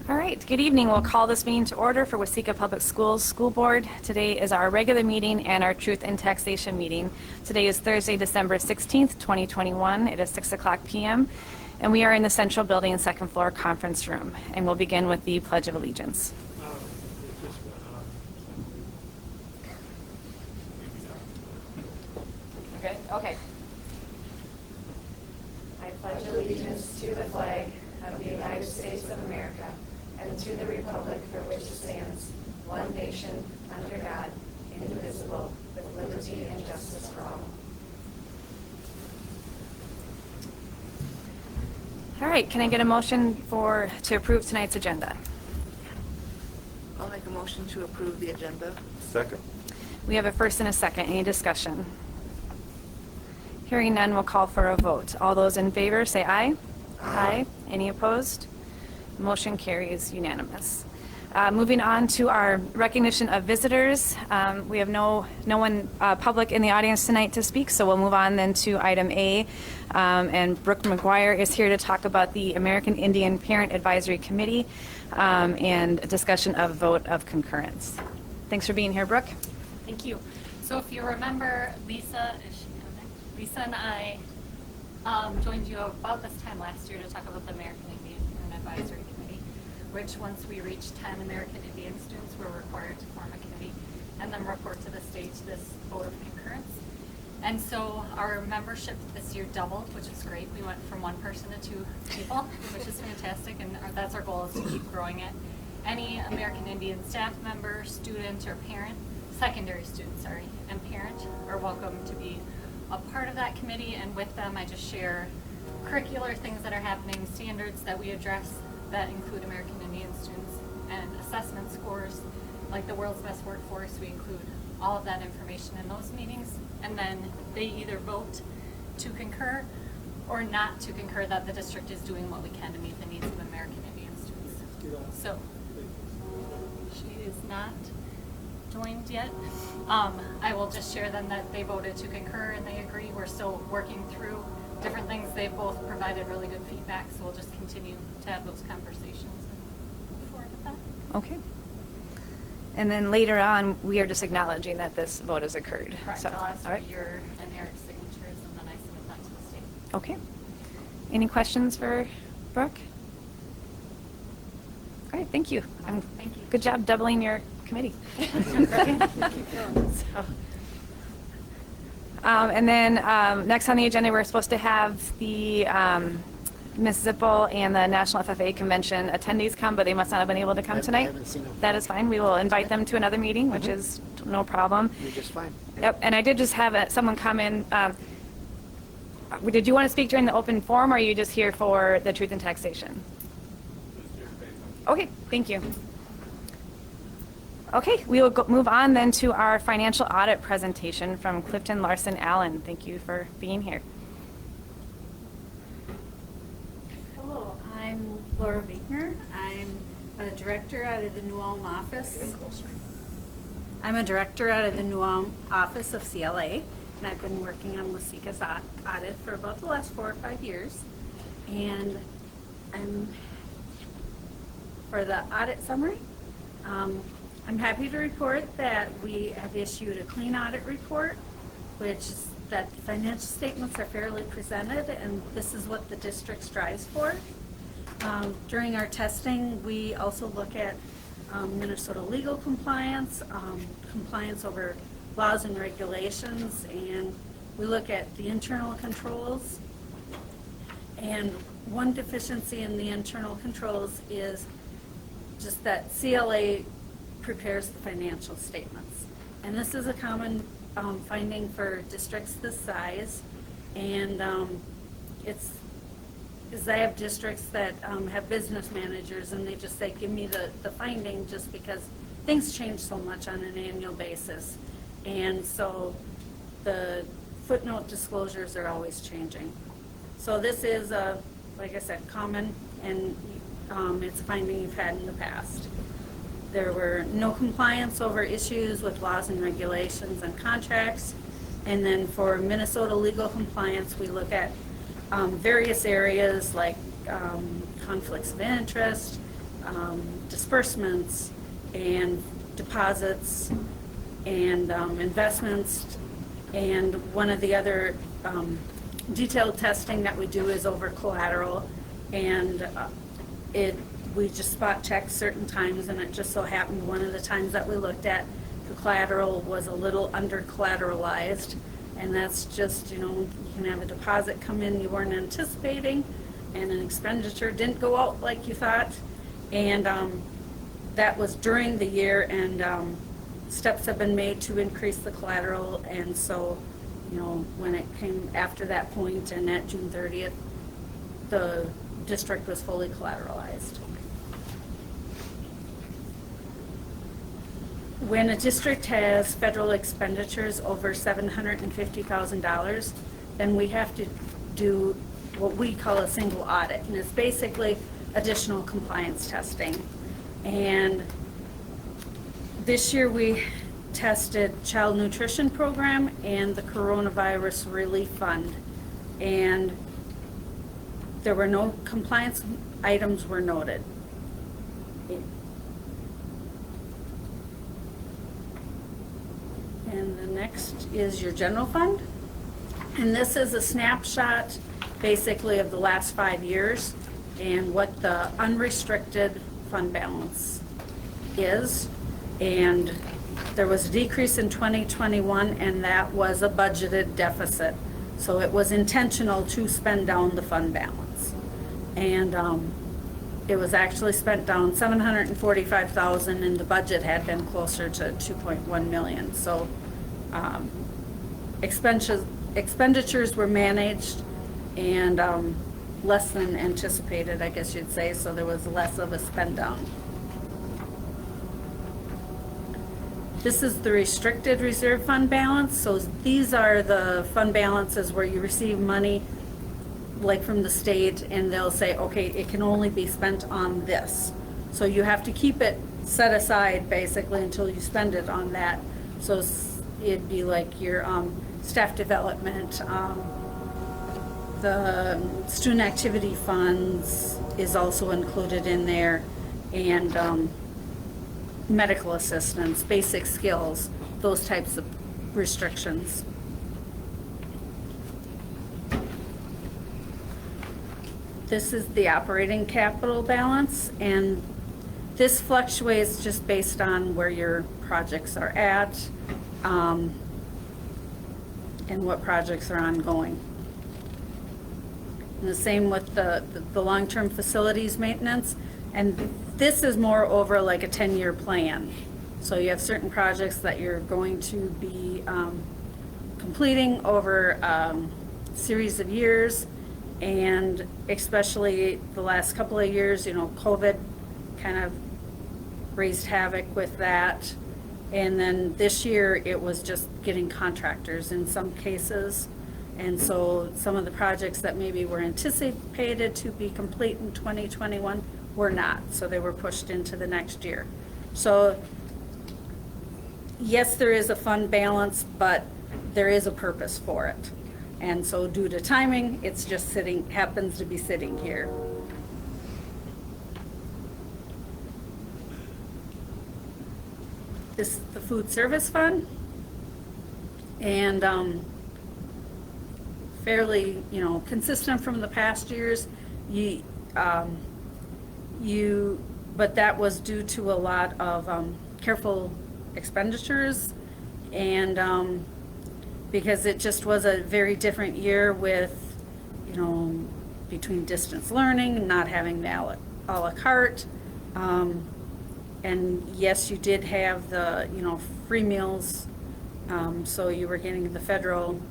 All right, good evening. We'll call this meeting to order for Waseca Public Schools School Board. Today is our regular meeting and our Truth and Taxation meeting. Today is Thursday, December 16th, 2021. It is 6:00 p.m. and we are in the Central Building, second floor conference room. And we'll begin with the Pledge of Allegiance. Good? Okay. I pledge allegiance to the flag of the United States of America and to the republic for which it stands, one nation, under God, indivisible, with liberty and justice for all. All right, can I get a motion to approve tonight's agenda? I'll make a motion to approve the agenda. Second. We have a first and a second. Any discussion? Hearing none, we'll call for a vote. All those in favor say aye. Aye. Any opposed? Motion carries unanimous. Moving on to our recognition of visitors. We have no one public in the audience tonight to speak, so we'll move on then to item A. And Brooke McGuire is here to talk about the American Indian Parent Advisory Committee and a discussion of vote of concurrence. Thanks for being here, Brooke. Thank you. So if you remember, Lisa and I joined you about this time last year to talk about the American Indian Parent Advisory Committee, which once we reach 10 American Indian students, we're required to form a committee and then report to the state this vote of concurrence. And so our membership this year doubled, which is great. We went from one person to 2 people, which is fantastic, and that's our goal, is to keep growing it. Any American Indian staff member, student, or parent, secondary student, and parent are welcome to be a part of that committee, and with them I just share curricular things that are happening, standards that we address that include American Indian students, and assessment scores like the world's best workforce. We include all of that information in those meetings, and then they either vote to concur or not to concur that the district is doing what we can to meet the needs of American Indian students. So she is not joined yet. I will just share then that they voted to concur and they agree. We're still working through different things. They've both provided really good feedback, so we'll just continue to have those conversations and move forward with that. Okay. And then later on, we are just acknowledging that this vote has occurred. Correct. So, I'll ask all right. for your and Eric's signatures, and then I submit that to the state. Okay. Any questions for Brooke? All right, thank you. Thank you. Good job doubling your committee. And then next on the agenda, we're supposed to have the Ms. Zippel and the National FFA Convention attendees come, but they must not have been able to come tonight. I haven't seen them. That is fine. We will invite them to another meeting, which is no problem. You're just fine. Yep, and I did just have someone come in. Did you want to speak during the open forum, or are you just here for the Truth and Taxation? Okay, thank you. Okay, we will move on then to our financial audit presentation from Clifton Larson Allen. Thank you for being here. Hello, I'm Laura Wiegner. I'm a director out of the New Ulm office. I'm a director out of the New Ulm office of CLA, and I've been working on Waseca's audit for about the last 4 or 5 years. And for the audit summary, I'm happy to report that we have issued a clean audit report, which is that the financial statements are fairly presented, and this is what the district strives for. During our testing, we also look at Minnesota legal compliance, compliance over laws and regulations, and we look at the internal controls. And one deficiency in the internal controls is just that CLA prepares the financial statements. And this is a common finding for districts this size. And I have districts that have business managers, and they just say, give me the finding, just because things change so much on an annual basis. And so the footnote disclosures are always changing. So this is, like I said, common, and it's a finding you've had in the past. There were no compliance over issues with laws and regulations and contracts. And then for Minnesota legal compliance, we look at various areas like conflicts of interest, disbursements and deposits and investments. And one of the other detailed testing that we do is over collateral. And we just spot check certain times, and it just so happened one of the times that we looked at, the collateral was a little under collateralized. And that's just, you can have a deposit come in you weren't anticipating, and an expenditure didn't go out like you thought. And that was during the year, and steps have been made to increase the collateral. And so, when it came after that point and at June 30th, the district was fully collateralized. When a district has federal expenditures over $750,000, then we have to do what we call a single audit, and it's basically additional compliance testing. And this year we tested child nutrition program and the coronavirus relief fund, and there were no compliance items were noted. And the next is your general fund. And this is a snapshot basically of the last 5 years and what the unrestricted fund balance is. And there was a decrease in 2021, and that was a budgeted deficit. So it was intentional to spend down the fund balance. And it was actually spent down $745,000, and the budget had been closer to $2.1 million. So expenditures were managed and less than anticipated, I guess you'd say, so there was less of a spend down. This is the restricted reserve fund balance. So these are the fund balances where you receive money like from the state, and they'll say, okay, it can only be spent on this. So you have to keep it set aside basically until you spend it on that. So it'd be like your staff development, the student activity funds is also included in there, and medical assistance, basic skills, those types of restrictions. This is the operating capital balance, and this fluctuates just based on where your projects are at and what projects are ongoing. And the same with the long-term facilities maintenance. And this is more over like a 10-year plan. So you have certain projects that you're going to be completing over a series of years. And especially the last couple of years, COVID kind of raised havoc with that. And then this year it was just getting contractors in some cases. And so some of the projects that maybe were anticipated to be complete in 2021 were not. So they were pushed into the next year. So yes, there is a fund balance, but there is a purpose for it. And so due to timing, it's just happens to be sitting here. This is the food service fund. And fairly, consistent from the past years. But that was due to a lot of careful expenditures, and because it just was a very different year with, between distance learning, not having the a la carte, and yes, you did have the, free meals, so you were getting the federal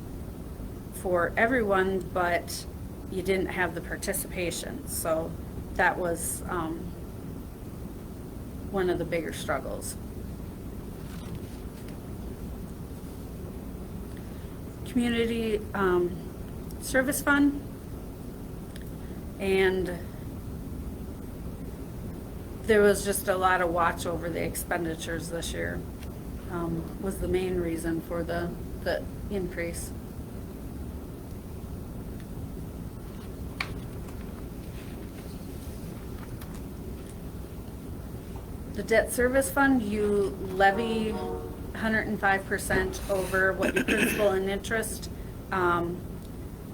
for everyone, but you didn't have the participation. So that was one of the bigger struggles. Community service fund, and there was just a lot of watch over the expenditures this year, was the main reason for the increase. the debt service fund, you levy 105% over what your principal and interest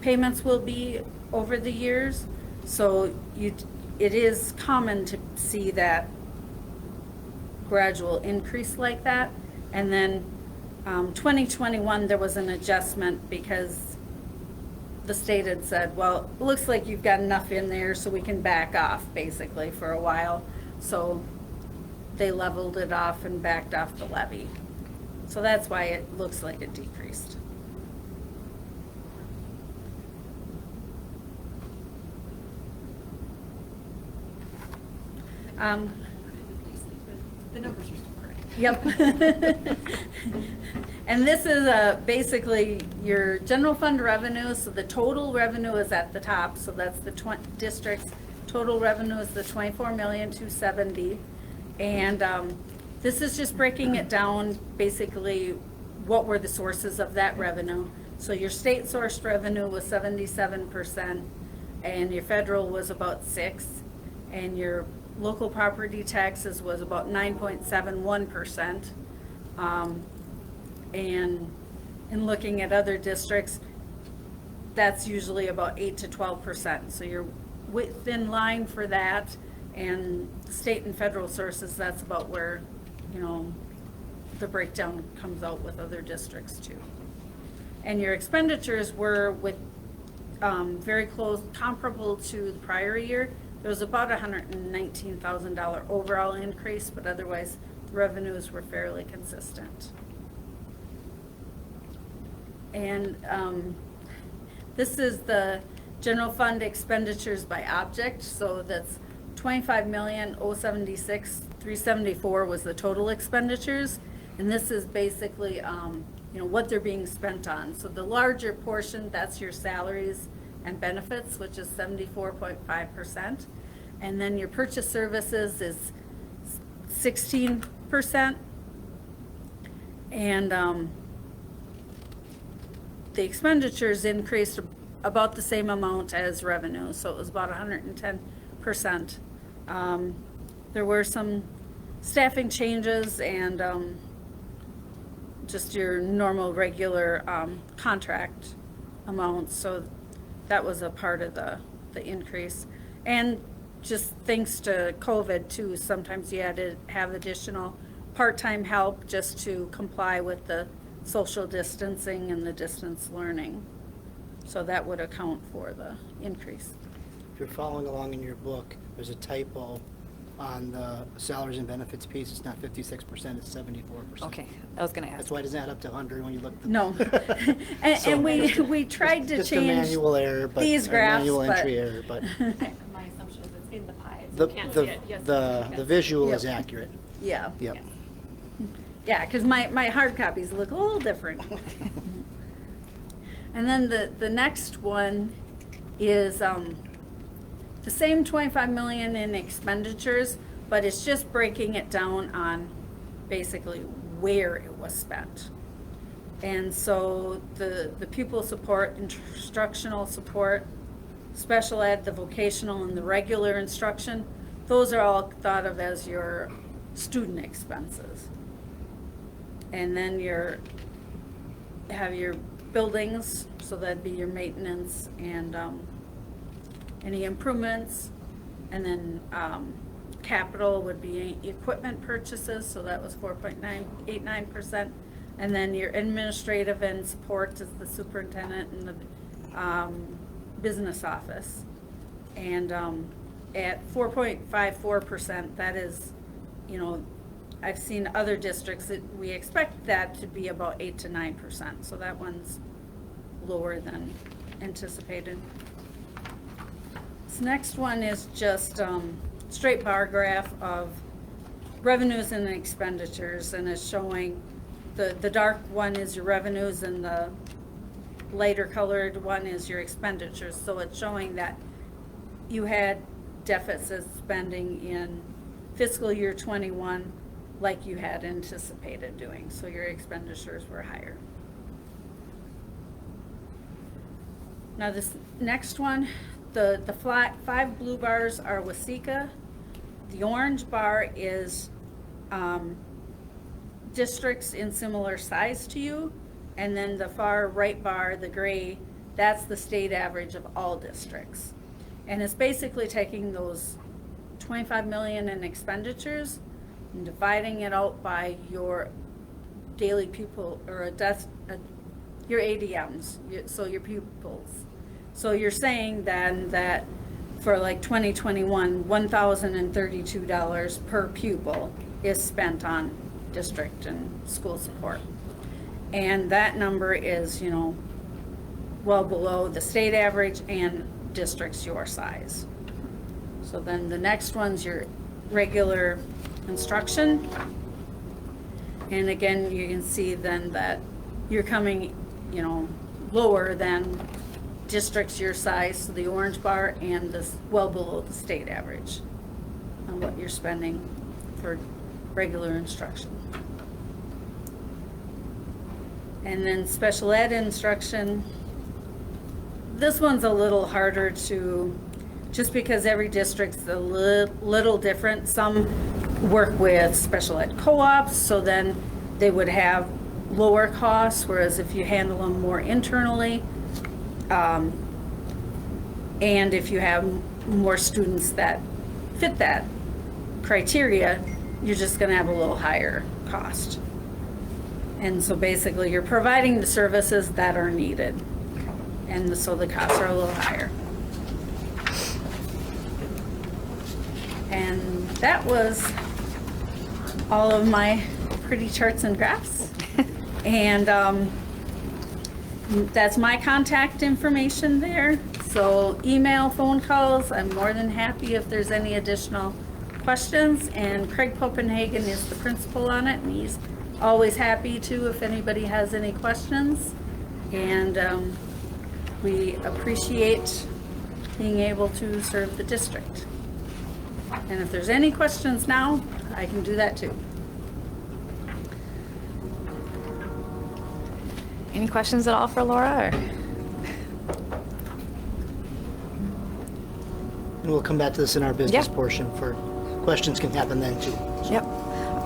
payments will be over the years. So it is common to see that gradual increase like that. And then 2021, there was an adjustment because the state had said, well, it looks like you've got enough in there so we can back off basically for a while. So they leveled it off and backed off the levy. So that's why it looks like it decreased. The numbers are still correct. Yep. And this is basically your general fund revenue, so the total revenue is at the top, so that's the district's total revenue is the 24,270,000. And this is just breaking it down, basically, what were the sources of that revenue. So your state sourced revenue was 77%, and your federal was about 6%, and your local property taxes was about 9.71%. And in looking at other districts, that's usually about 8 to 12%. So you're within line for that. And state and federal sources, that's about where, you know, the breakdown comes out with other districts too. And your expenditures were with very close, comparable to the prior year. There was about $119,000 overall increase, but otherwise the revenues were fairly consistent. And this is the general fund expenditures by object. So that's 25,076,374 was the total expenditures. And this is basically, you know, what they're being spent on. So the larger portion, that's your salaries and benefits, which is 74.5%. And then your purchase services is 16%. And the expenditures increased about the same amount as revenue, so it was about 110%. There were some staffing changes and just your normal regular contract amounts, so that was a part of the increase. And just thanks to COVID too, sometimes you had to have additional part-time help just to comply with the social distancing and the distance learning. So that would account for the increase. If you're following along in your book, there's a typo on the salaries and benefits piece. It's not 56%, it's 74%. Okay, I was gonna ask. That's why it doesn't add up to 100 when you look. No. So- And we tried to Just a change manual error, but these a graphs, manual but entry error, but My assumption is it's in the pie, so you can't see it. Yes, you the can. visual Yep. is accurate. yeah. Yep. Yeah, because my hard copies look a little different. And then the next one is the same 25 million in expenditures, but it's just breaking it down on basically where it was spent. And so the pupil support, instructional support, special ed, the vocational, and the regular instruction, those are all thought of as your student expenses. And then have your buildings, so that'd be your maintenance and any improvements. And then capital would be equipment purchases, so that was 4.989%. And then your administrative and support is the superintendent and the business office. And at 4.54%, that is, you know, I've seen other districts that we expect that to be about 8 to 9%. So that one's lower than anticipated. This next one is just straight bar graph of revenues and expenditures, and it's showing the dark one is your revenues and the lighter colored one is your expenditures. So it's showing that you had deficit spending in fiscal year 21 like you had anticipated doing, so your expenditures were higher. Now this next one, the flat 5 blue bars are Waseca. The orange bar is districts in similar size to you. And then the far right bar, the gray, that's the state average of all districts. And it's basically taking those 25 million in expenditures and dividing it out by your daily pupil, or your ADMs, so your pupils. So you're saying then that for like 2021, $1,032 per pupil is spent on district and school support. And that number is, you know, well below the state average and districts your size. So then the next one's your regular instruction. And again, you can see then that you're coming, you know, lower than districts your size, so the orange bar, and this well below the state average on what you're spending for regular instruction. And then special ed instruction, this one's a little harder to, just because every district's a little different. Some work with special ed co-ops, so then they would have lower costs, whereas if you handle them more internally, and if you have more students that fit that criteria, you're just gonna have a little higher cost. And so basically you're providing the services that are needed. And so the costs are a little higher. And that was all of my pretty charts and graphs. And that's my contact information there. So email, phone calls, I'm more than happy if there's any additional questions. And Craig Copenhagen is the principal on it, and he's always happy to if anybody has any questions. And we appreciate being able to serve the district. And if there's any questions now, I can do that too. Any questions at all for Laura? Or? And we'll come back to this in our business Yeah. portion for questions can happen then too. Yep.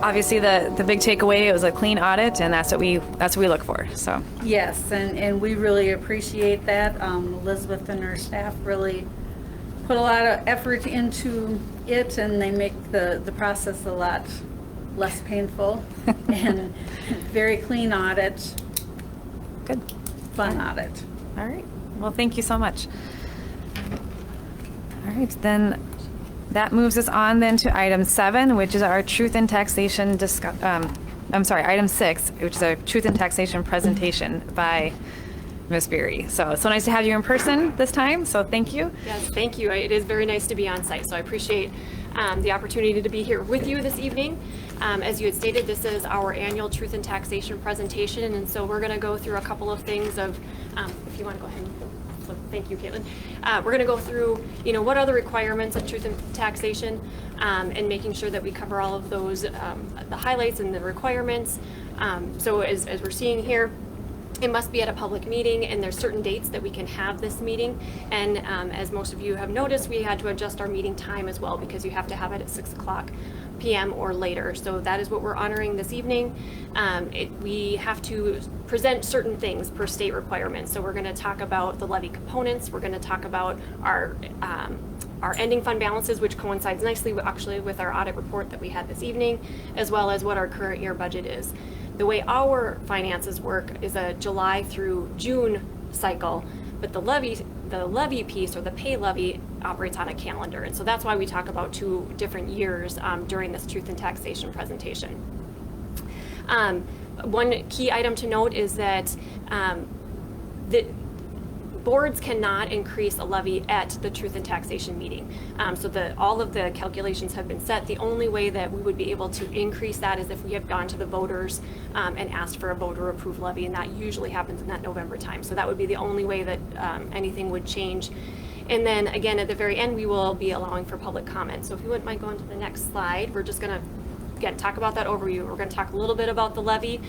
Obviously, the big takeaway, it was a clean audit, and that's what we look for. So Yes, and we really appreciate that. Elizabeth and her staff really put a lot of effort into it, and they make the process a lot less painful. And very clean audit, good. fun audit. All right. Well, thank you so much. All right, then that moves us on then to item 7, which is our truth and taxation item 6, which is our truth and taxation presentation by Ms. Beery. So nice to have you in person this time, so thank you. Yes, thank you. It is very nice to be on site, so I appreciate the opportunity to be here with you this evening. As you had stated, this is our annual Truth and Taxation presentation, and so we're going to go through a couple of things of, if you want to go ahead and flip, thank you, Caitlin. We're going to go through, what are the requirements of Truth and Taxation, and making sure that we cover all of those, the highlights and the requirements. So as we're seeing here, it must be at a public meeting, and there's certain dates that we can have this meeting. And as most of you have noticed, we had to adjust our meeting time as well, because you have to have it at 6 o'clock p.m. or later. So that is what we're honoring this evening. We have to present certain things per state requirements. So we're going to talk about the levy components. We're going to talk about our ending fund balances, which coincides nicely actually with our audit report that we had this evening, as well as what our current year budget is. The way our finances work is a July through June cycle, but the levy piece, or the pay levy, operates on a calendar. And so that's why we talk about 2 different years during this Truth and Taxation presentation. One key item to note is that the boards cannot increase a levy at the Truth and Taxation meeting. So all of the calculations have been set. The only way that we would be able to increase that is if we have gone to the voters and asked for a voter approved levy, and that usually happens in that November time. So that would be the only way that anything would change. And then again, at the very end, we will be allowing for public comment. So if you wouldn't mind going to the next slide, we're just gonna again, talk about that overview. We're going to talk a little bit about the levy.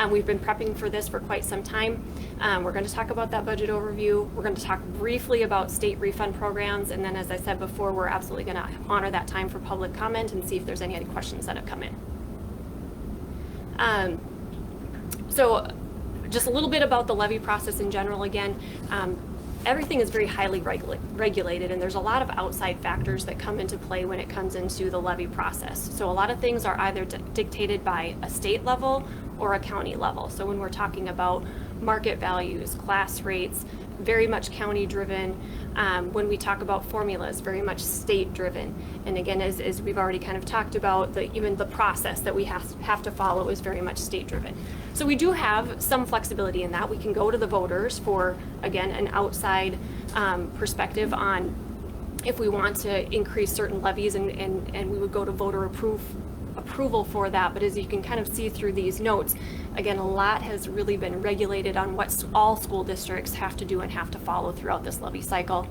We've been prepping for this for quite some time. We're going to talk about that budget overview. We're going to talk briefly about state refund programs. And then, as I said before, we're absolutely going to honor that time for public comment and see if there's any questions that have come in. So just a little bit about the levy process in general again. Everything is very highly regulated, and there's a lot of outside factors that come into play when it comes into the levy process. So a lot of things are either dictated by a state level or a county level. So when we're talking about market values, class rates, very much county driven. When we talk about formulas, very much state driven. And again, as we've already kind of talked about, even the process that we have to follow is very much state driven. So we do have some flexibility in that. We can go to the voters for, again, an outside perspective on if we want to increase certain levies, and we would go to voter approval for that. But as you can kind of see through these notes, again, a lot has really been regulated on what all school districts have to do and have to follow throughout this levy cycle.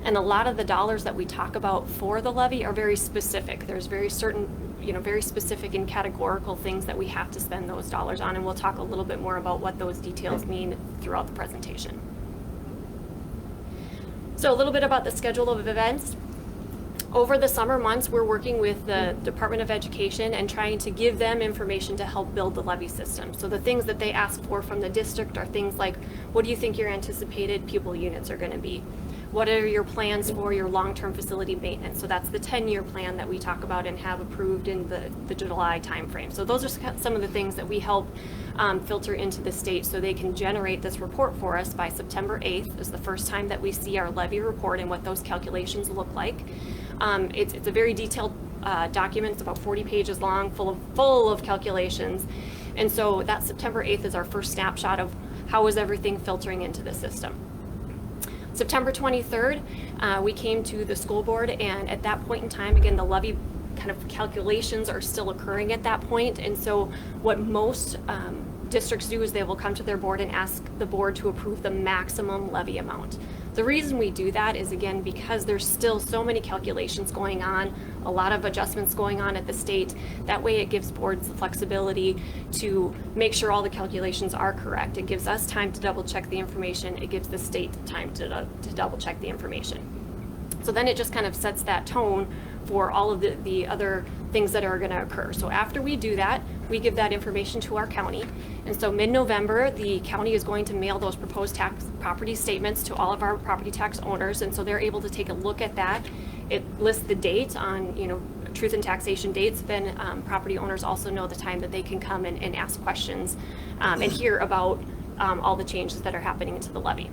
And a lot of the dollars that we talk about for the levy are very specific. There's very certain, very specific and categorical things that we have to spend those dollars on, and we'll talk a little bit more about what those details mean throughout the presentation. So a little bit about the schedule of events. Over the summer months, we're working with the Department of Education and trying to give them information to help build the levy system. So the things that they ask for from the district are things like, what do you think your anticipated pupil units are going to be? What are your plans for your long-term facility maintenance? So that's the 10-year plan that we talk about and have approved in the July timeframe. So those are some of the things that we help filter into the state so they can generate this report for us by September 8th is the first time that we see our levy report and what those calculations look like. It's a very detailed document. It's about 40 pages long, full of calculations. And so that September 8th is our first snapshot of how is everything filtering into the system. September 23rd, we came to the school board, and at that point in time, again, the levy kind of calculations are still occurring at that point. And so what most districts do is they will come to their board and ask the board to approve the maximum levy amount. The reason we do that is, again, because there's still so many calculations going on, a lot of adjustments going on at the state. That way it gives boards the flexibility to make sure all the calculations are correct. It gives us time to double check the information. It gives the state time to double check the information. So then it just kind of sets that tone for all of the other things that are going to occur. So after we do that, we give that information to our county. And so mid-November, the county is going to mail those proposed tax property statements to all of our property tax owners. And so they're able to take a look at that. It lists the date on, truth and taxation dates. Then property owners also know the time that they can come and ask questions and hear about all the changes that are happening to the levy.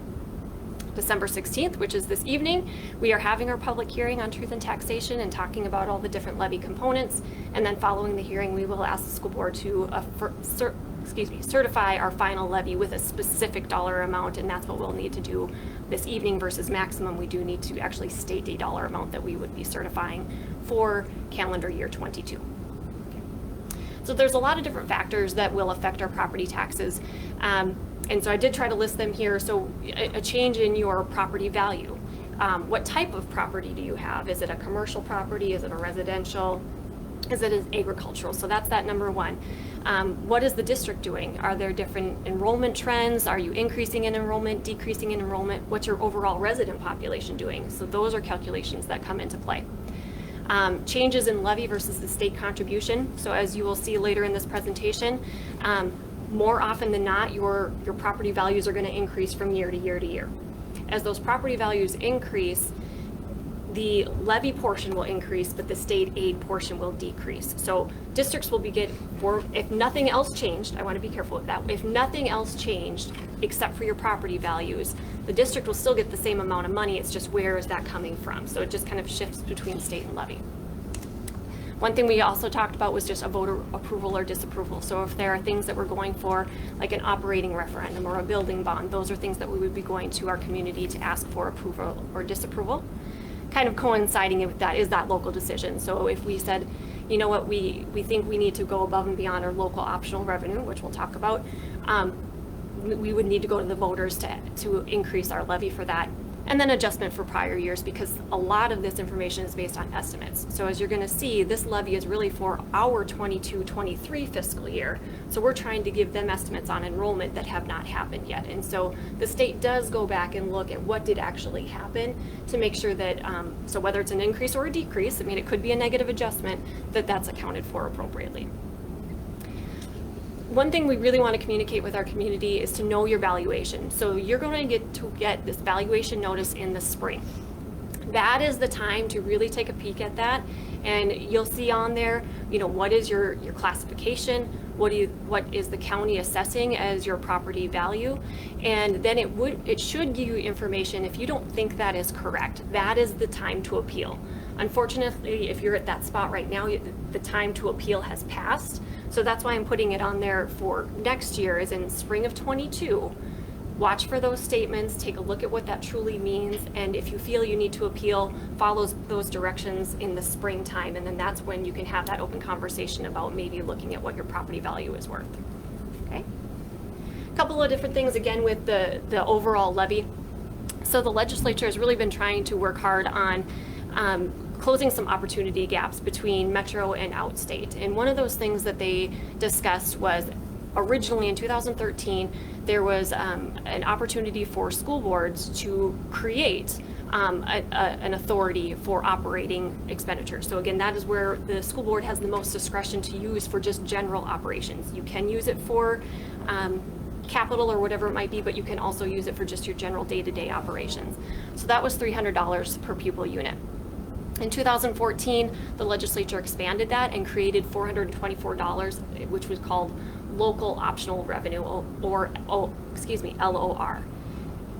December 16th, which is this evening, we are having our public hearing on truth and taxation and talking about all the different levy components. And then following the hearing, we will ask the school board to certify our final levy with a specific dollar amount, and that's what we'll need to do this evening versus maximum. We do need to actually state a dollar amount that we would be certifying for calendar year 22. So there's a lot of different factors that will affect our property taxes. And so I did try to list them here. So a change in your property value. What type of property do you have? Is it a commercial property? Is it a residential? Is it an agricultural? So that's that number one. What is the district doing? Are there different enrollment trends? Are you increasing in enrollment, decreasing in enrollment? What's your overall resident population doing? So those are calculations that come into play. Changes in levy versus the state contribution. So as you will see later in this presentation, more often than not, your property values are going to increase from year to year to year. As those property values increase, the levy portion will increase, but the state aid portion will decrease. So districts will if nothing else changed, I want to be careful with that. If nothing else changed except for your property values, the district will still get the same amount of money. It's just where is that coming from? So it just kind of shifts between state and levy. One thing we also talked about was just a voter approval or disapproval. So if there are things that we're going for, like an operating referendum or a building bond, those are things that we would be going to our community to ask for approval or disapproval. Kind of coinciding with that is that local decision. So if we said, you know what, we think we need to go above and beyond our local optional revenue, which we'll talk about, we would need to go to the voters to increase our levy for that. And then adjustment for prior years, because a lot of this information is based on estimates. So as you're going to see, this levy is really for our 22-23 fiscal year. So we're trying to give them estimates on enrollment that have not happened yet. And so the state does go back and look at what did actually happen to make sure that, so whether it's an increase or a decrease, I mean, it could be a negative adjustment, that's accounted for appropriately. one thing we really want to communicate with our community is to know your valuation. So you're going to get this valuation notice in the spring. That is the time to really take a peek at that, and you'll see on there, what is your classification, what is the county assessing as your property value, and then it should give you information if you don't think that is correct. That is the time to appeal. Unfortunately, if you're at that spot right now, the time to appeal has passed. So that's why I'm putting it on there for next year, is in spring of 22. Watch for those statements, take a look at what that truly means, and if you feel you need to appeal, follow those directions in the springtime, and then that's when you can have that open conversation about maybe looking at what your property value is worth. Okay? A couple of different things again with the overall levy. So the legislature has really been trying to work hard on closing some opportunity gaps between metro and outstate. And one of those things that they discussed was, originally in 2013, there was an opportunity for school boards to create an authority for operating expenditures. So again, that is where the school board has the most discretion to use for just general operations. You can use it for capital or whatever it might be, but you can also use it for just your general day-to-day operations. So that was $300 per pupil unit. In 2014, the legislature expanded that and created $424, which was called local optional revenue, or LOR.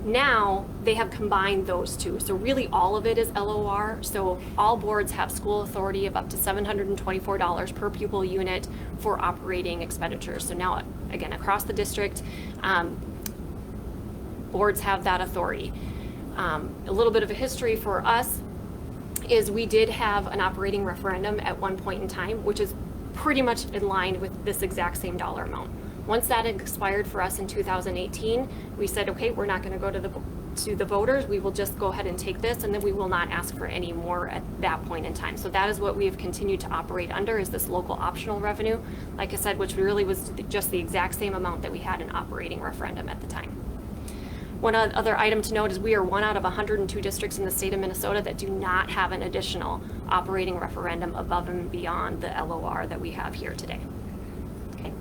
Now they have combined those two. So really all of it is LOR. So all boards have school authority of up to $724 per pupil unit for operating expenditures. So now, again, across the district, boards have that authority. A little bit of a history for us is we did have an operating referendum at one point in time, which is pretty much in line with this exact same dollar amount. Once that had expired for us in 2018, we said, okay, we're not going to go to the voters. We will just go ahead and take this, and then we will not ask for any more at that point in time. So that is what we have continued to operate under, is this local optional revenue, like I said, which really was just the exact same amount that we had in operating referendum at the time. One other item to note is we are one out of 102 districts in the state of Minnesota that do not have an additional operating referendum above and beyond the LOR that we have here today. Okay.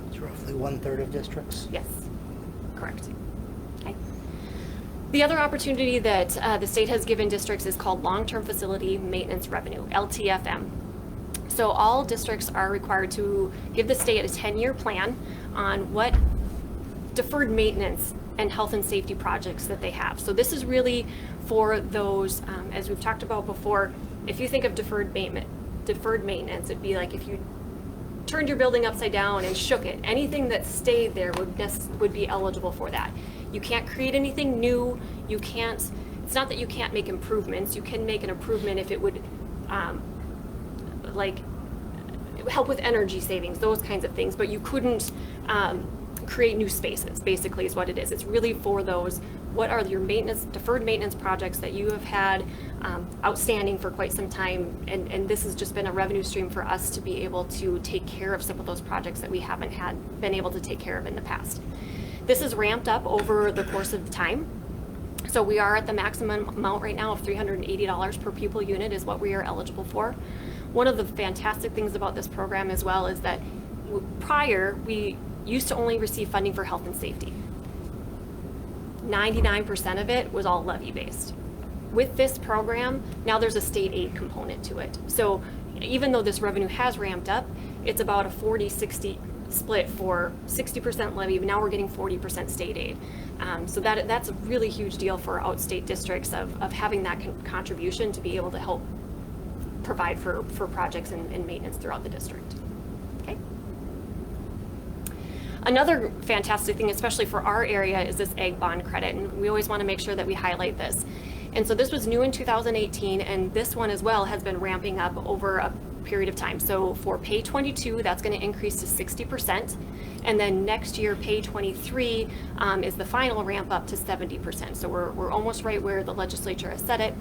It's roughly 1/3 of districts. Yes, correct. Okay. The other opportunity that the state has given districts is called long-term facility maintenance revenue, LTFM. So all districts are required to give the state a 10-year plan on what deferred maintenance and health and safety projects that they have. So this is really for those, as we've talked about before, if you think of deferred maintenance, it'd be like if you turned your building upside down and shook it. Anything that stayed there would be eligible for that. You can't create anything new. You can't, it's not that you can't make improvements. You can make an improvement if it would like help with energy savings, those kinds of things, but you couldn't create new spaces, basically is what it is. It's really for those, what are your deferred maintenance projects that you have had outstanding for quite some time, and this has just been a revenue stream for us to be able to take care of some of those projects that we haven't been able to take care of in the past. This is ramped up over the course of time. So we are at the maximum amount right now of $380 per pupil unit is what we are eligible for. One of the fantastic things about this program as well is that prior, we used to only receive funding for health and safety. 99% of it was all levy-based. With this program, now there's a state aid component to it. So even though this revenue has ramped up, it's about a 40-60 split for 60% levy, but now we're getting 40% state aid. So that's a really huge deal for outstate districts of having that contribution to be able to help provide for projects and maintenance throughout the district. Okay. Another fantastic thing, especially for our area, is this ag bond credit, and we always want to make sure that we highlight this. And so this was new in 2018, and this one as well has been ramping up over a period of time. So for Pay 22, that's going to increase to 60%, and then next year Pay 23 is the final ramp up to 70%. So we're almost right where the legislature has set it.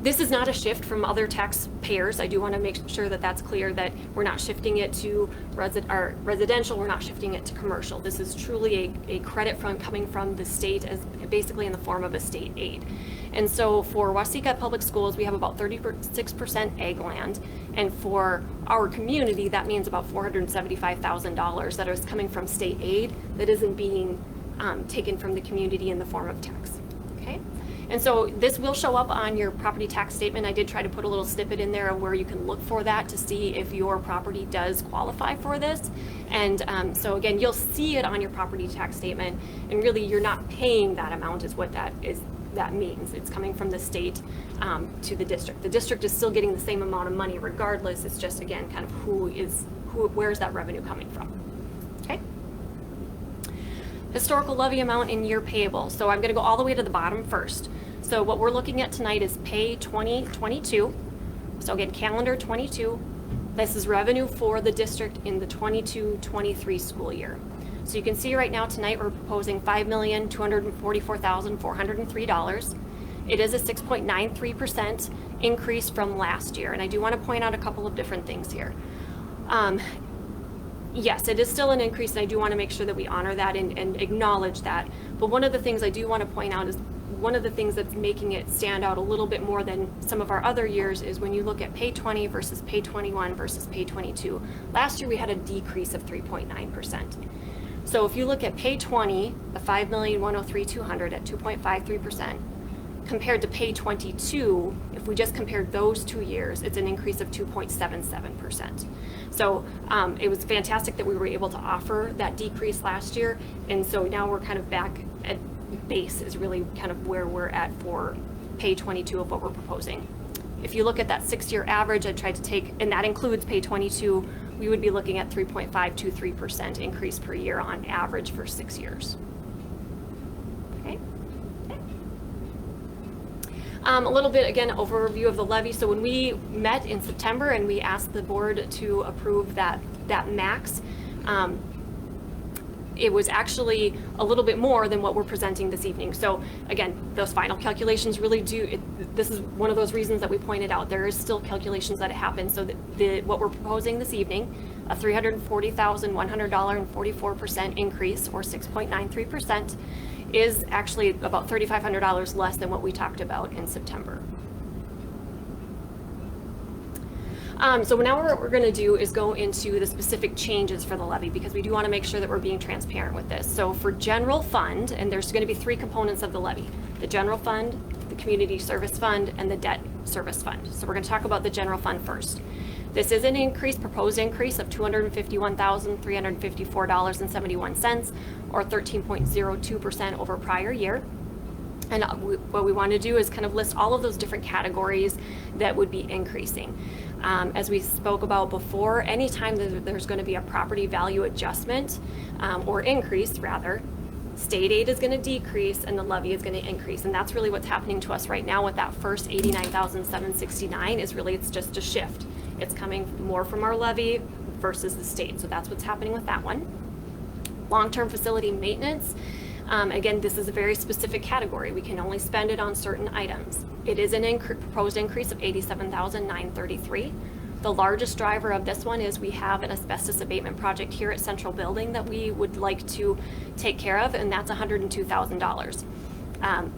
This is not a shift from other taxpayers. I do want to make sure that that's clear, that we're not shifting it to residential, we're not shifting it to commercial. This is truly a credit coming from the state, as basically in the form of a state aid. And so for Waseca Public Schools, we have about 36% ag land, and for our community, that means about $475,000 that is coming from state aid that isn't being taken from the community in the form of tax. Okay? And so this will show up on your property tax statement. I did try to put a little snippet in there of where you can look for that to see if your property does qualify for this. And so again, you'll see it on your property tax statement, and really you're not paying that amount is what that means. It's coming from the state to the district. The district is still getting the same amount of money regardless. It's just, again, kind of where's that revenue coming from. Okay? Historical levy amount in year payable. So I'm going to go all the way to the bottom first. So what we're looking at tonight is pay 2022. So again, calendar 22. This is revenue for the district in the 22-23 school year. So you can see right now tonight we're proposing $5,244,403. It is a 6.93% increase from last year. And I do want to point out a couple of different things here. Yes, it is still an increase, and I do want to make sure that we honor that and acknowledge that. But one of the things I do want to point out is one of the things that's making it stand out a little bit more than some of our other years is when you look at pay 20 versus pay 21 versus pay 22. Last year we had a decrease of 3.9%. So if you look at pay 20, the $5,103,200 at 2.53%, compared to pay 22, if we just compared those 2 years, it's an increase of 2.77%. So it was fantastic that we were able to offer that decrease last year, and so now we're kind of back at base is really kind of where we're at for pay 22 of what we're proposing. If you look at that 6-year average, I tried to take, and that includes pay 22, we would be looking at 3.523% increase per year on average for 6 years. Okay. A little bit, again, overview of the levy. So when we met in September and we asked the board to approve that max, it was actually a little bit more than what we're presenting this evening. So again, those final calculations really this is one of those reasons that we pointed out. There is still calculations that happen. So what we're proposing this evening, a $340,100.44 increase, or 6.93%, is actually about $3,500 less than what we talked about in September. So now what we're going to do is go into the specific changes for the levy, because we do want to make sure that we're being transparent with this. So for general fund, and there's going to be 3 components of the levy: the general fund, the community service fund, and the debt service fund. So we're going to talk about the general fund first. This is an proposed increase of $251,354.71, or 13.02% over prior year. And what we want to do is kind of list all of those different categories that would be increasing. As we spoke about before, anytime there's going to be a property value adjustment, or increase rather, state aid is going to decrease and the levy is going to increase. And that's really what's happening to us right now with that first $89,769 is really, it's just a shift. It's coming more from our levy versus the state. So that's what's happening with that one. Long-term facility maintenance. Again, this is a very specific category. We can only spend it on certain items. It is an proposed increase of $87,933. The largest driver of this one is we have an asbestos abatement project here at Central Building that we would like to take care of, and that's $102,000.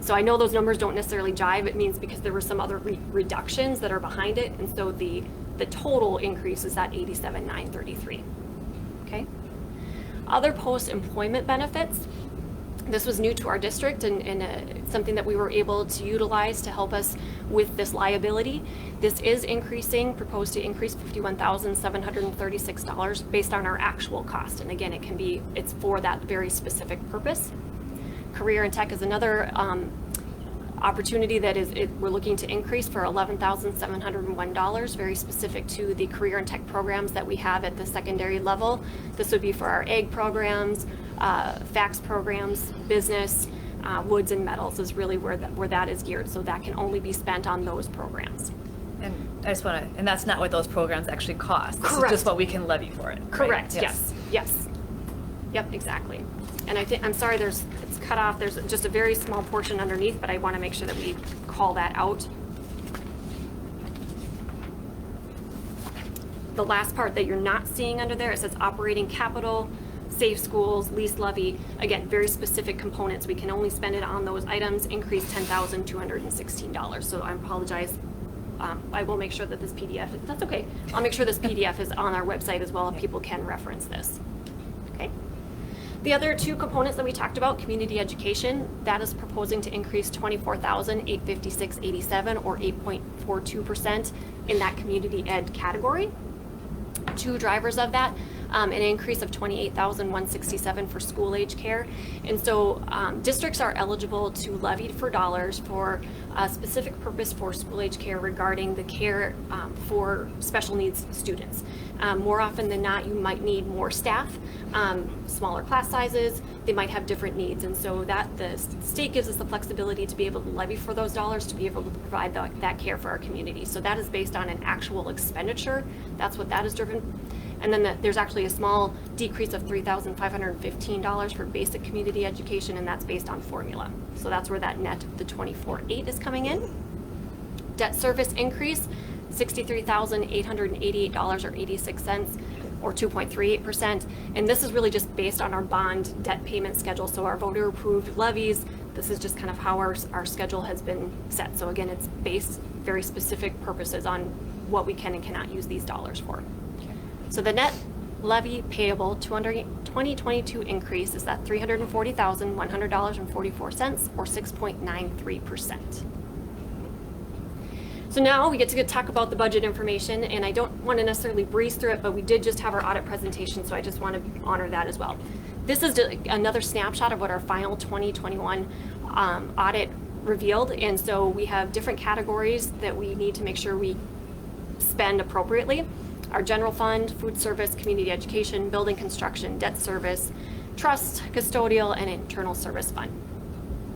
So I know those numbers don't necessarily jive. It means because there were some other reductions that are behind it, and so the total increase is at $87,933. Okay. Other post-employment benefits. This was new to our district and something that we were able to utilize to help us with this liability. This is proposed to increase $51,736 based on our actual cost. And again, it's for that very specific purpose. Career and Tech is another opportunity that we're looking to increase for $11,701, very specific to the Career and Tech programs that we have at the secondary level. This would be for our ag programs, fax programs, business, woods and metals is really where that is geared. So that can only be spent on those programs. And I just want to, and that's not what those programs actually cost. This Correct. is just what we can levy for it. Correct. Right? Yes. Yep, exactly. And I'm sorry, it's cut off. There's just a very small portion underneath, but I want to make sure that we call that out. the last part that you're not seeing under there, it says operating capital, safe schools, lease levy. Again, very specific components. We can only spend it on those items, increase $10,216. So I apologize. I will make sure that this PDF, that's okay. I'll make sure this PDF is on our website as well, if people can reference this. Okay. The other two components that we talked about, community education, that is proposing to increase $24,856.87 or 8.42% in that community ed category. Two drivers of that, an increase of $28,167 for school age care. And so districts are eligible to levy for dollars for a specific purpose for school age care regarding the care for special needs students. More often than not, you might need more staff, smaller class sizes, they might have different needs. And so that the state gives us the flexibility to be able to levy for those dollars to be able to provide that care for our community. So that is based on an actual expenditure. That's what that is driven. And then there's actually a small decrease of $3,515 for basic community education, and that's based on formula. So that's where that net of the $24,800 is coming in. Debt service increase, $63,888 or 86 cents, or 2.38%. And this is really just based on our bond debt payment schedule. So our voter approved levies, this is just kind of how our schedule has been set. So again, it's based very specific purposes on what we can and cannot use these dollars for. So the net levy payable 2022 increase is that $340,100.44 or 6.93%. So now we get to talk about the budget information, and I don't want to necessarily breeze through it, but we did just have our audit presentation, so I just want to honor that as well. This is another snapshot of what our final 2021 audit revealed, and so we have different categories that we need to make sure we spend appropriately. Our general fund, food service, community education, building construction, debt service, trust, custodial, and internal service fund.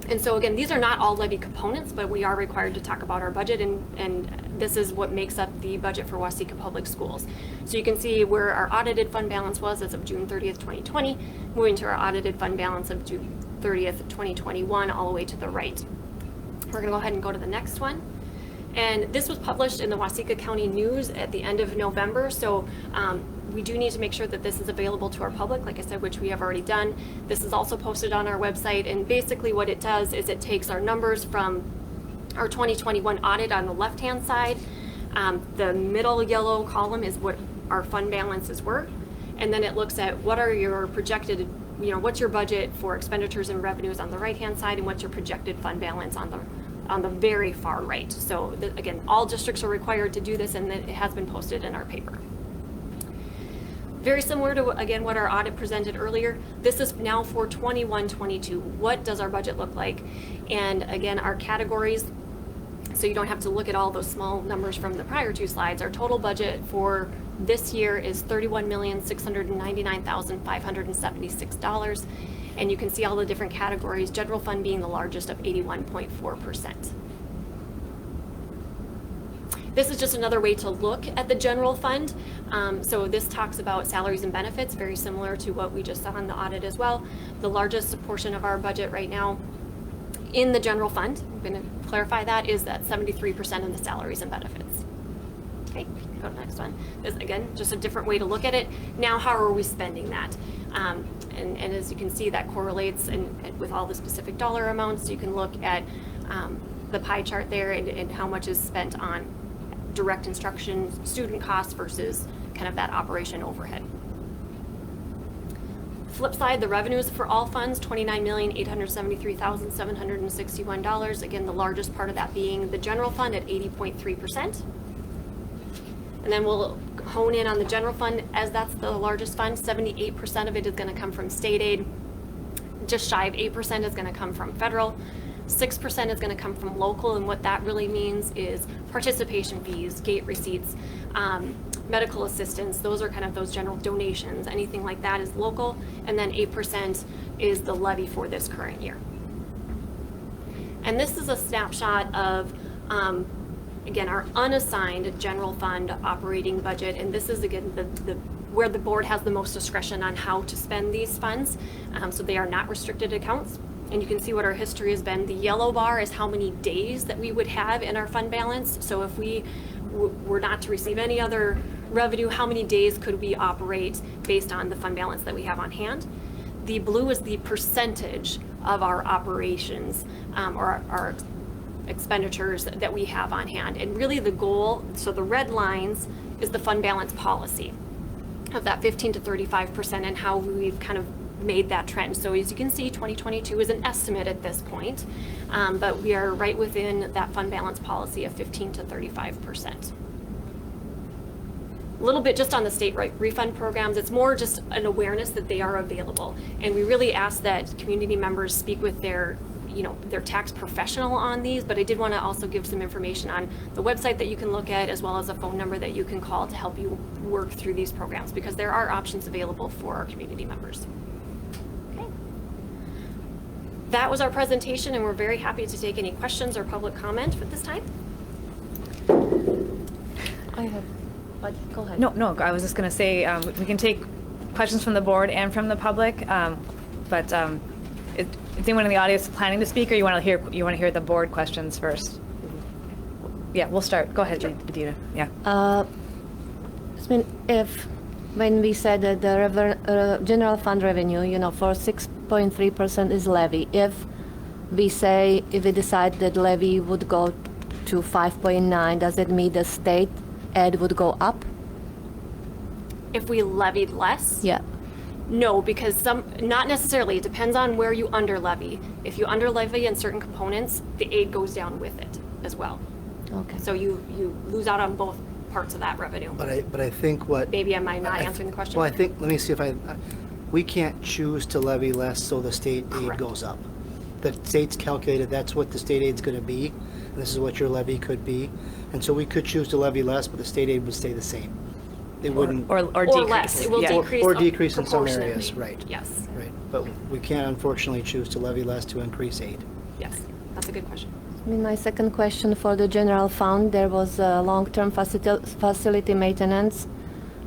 And so again, these are not all levy components, but we are required to talk about our budget, and this is what makes up the budget for Waseca Public Schools. So you can see where our audited fund balance was as of June 30th, 2020, moving to our audited fund balance of June 30th, 2021, all the way to the right. We're gonna go ahead and go to the next one. And this was published in the Waseca County News at the end of November, so we do need to make sure that this is available to our public, like I said, which we have already done. This is also posted on our website, and basically what it does is it takes our numbers from our 2021 audit on the left-hand side. The middle yellow column is what our fund balances were, and then it looks at what are your projected, what's your budget for expenditures and revenues on the right-hand side, and what's your projected fund balance on the very far right. So again, all districts are required to do this, and it has been posted in our paper. Very similar to, again, what our audit presented earlier. This is now for 21-22. What does our budget look like? And again, our categories, so you don't have to look at all those small numbers from the prior two slides. Our total budget for this year is $31,699,576. And you can see all the different categories, general fund being the largest of 81.4%. This is just another way to look at the general fund. So this talks about salaries and benefits, very similar to what we just saw in the audit as well. The largest portion of our budget right now in the general fund, I'm going to clarify that, is that 73% of the salaries and benefits. Okay, go to the next one. This, again, just a different way to look at it. Now, how are we spending that? And as you can see, that correlates with all the specific dollar amounts. You can look at the pie chart there and how much is spent on direct instruction, student costs versus kind of that operation overhead. Flip side, the revenues for all funds, $29,873,761. Again, the largest part of that being the general fund at 80.3%. And then we'll hone in on the general fund, as that's the largest fund. 78% of it is going to come from state aid. Just shy of 8% is going to come from federal. 6% is going to come from local, and what that really means is participation fees, gate receipts, medical assistance. Those are kind of those general donations. Anything like that is local, and then 8% is the levy for this current year. And this is a snapshot of again, our unassigned general fund operating budget, and this is again where the board has the most discretion on how to spend these funds. So they are not restricted accounts, and you can see what our history has been. The yellow bar is how many days that we would have in our fund balance. So if we were not to receive any other revenue, how many days could we operate based on the fund balance that we have on hand. The blue is the percentage of our operations or our expenditures that we have on hand. And really the goal, so the red lines is the fund balance policy of that 15 to 35% and how we've kind of made that trend. So as you can see, 2022 is an estimate at this point, but we are right within that fund balance policy of 15 to 35%. A little bit just on the state refund programs, it's more just an awareness that they are available. And we really ask that community members speak with their tax professional on these, but I did want to also give some information on the website that you can look at, as well as a phone number that you can call to help you work through these programs, because there are options available for our community members. Okay. That was our presentation, and we're very happy to take any questions or public comment at this time. I have, but go ahead. No, I was just going to say, we can take questions from the board and from the public, but is anyone in the audience planning to speak, or you want to hear the board questions first? Yeah, we'll start. Go ahead, Adina. Yeah. I mean, when we said that the general fund revenue, for 6.3% is levy, if we decide that levy would go to 5.9, does it mean the state aid would go up? If we levied less? Yeah. No, because not necessarily. It depends on where you under levy. If you under levy in certain components, the aid goes down with it as well. Okay. So you lose out on both parts of that revenue. But I think what. Maybe am I not answering the question? Well, let me see if we can't choose to levy less so the state aid Correct. goes up. The state's calculated that's what the state aid's going to be, and this is what your levy could be. And so we could choose to levy less, but the state aid would stay the same. It wouldn't. Or Or decrease. less. It will Yeah. decrease. Or decrease in some proportionately. areas, right. Yes. Right, but we can't unfortunately choose to levy less to increase aid. Yes. That's a good question. I mean, my second question for the general fund, there was long-term facility maintenance.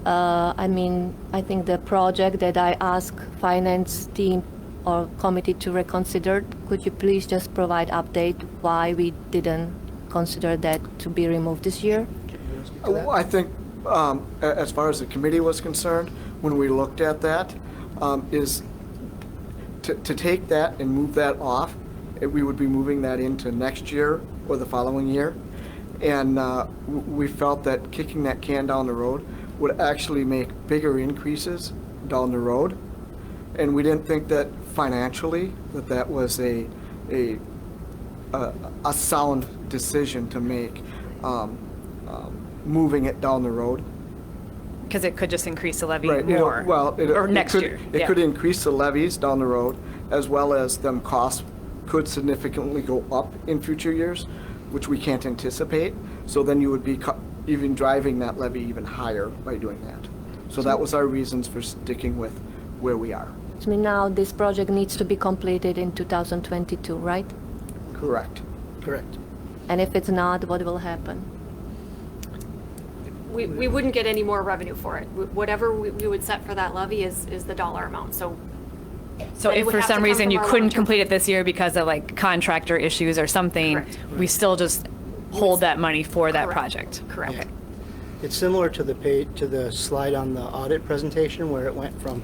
I think the project that I asked finance team or committee to reconsider, could you please just provide update why we didn't consider that to be removed this year? I think, as far as the committee was concerned, when we looked at that, is to take that and move that off. We would be moving that into next year or the following year. And we felt that kicking that can down the road would actually make bigger increases down the road. And we didn't think that financially that was a sound decision to make, moving it down the road. Because it could just increase the levy Right, more. Or next year. It Yeah. could increase the levies down the road, as well as them costs could significantly go up in future years, which we can't anticipate. So then you would be even driving that levy even higher by doing that. So that was our reasons for sticking with where we are. I mean, now this project needs to be completed in 2022, right? Correct. Correct. And if it's not, what will happen? We wouldn't get any more revenue for it. Whatever we would set for that levy is the dollar amount. So then it if would for have to some come reason from you our couldn't long-term- complete it this year because of like contractor issues or something, Correct. we still just hold that money for that Correct. project. Correct. Yeah. It's similar to the slide on the audit presentation where it went from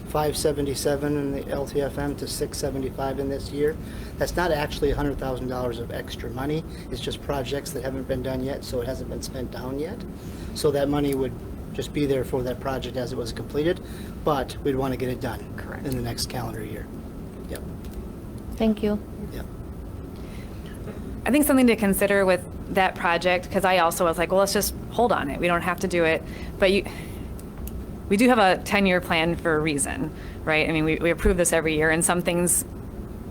577 in the LTFM to 675 in this year. That's not actually $100,000 of extra money. It's just projects that haven't been done yet, so it hasn't been spent down yet. So that money would just be there for that project as it was completed, but we'd want to get it done. Correct. In the next calendar year. Yep. Thank you. Yep. I think something to consider with that project, because I also was like, well, let's just hold on it. We don't have to do it. But we do have a 10-year plan for a reason, right? I mean, we approve this every year, and some things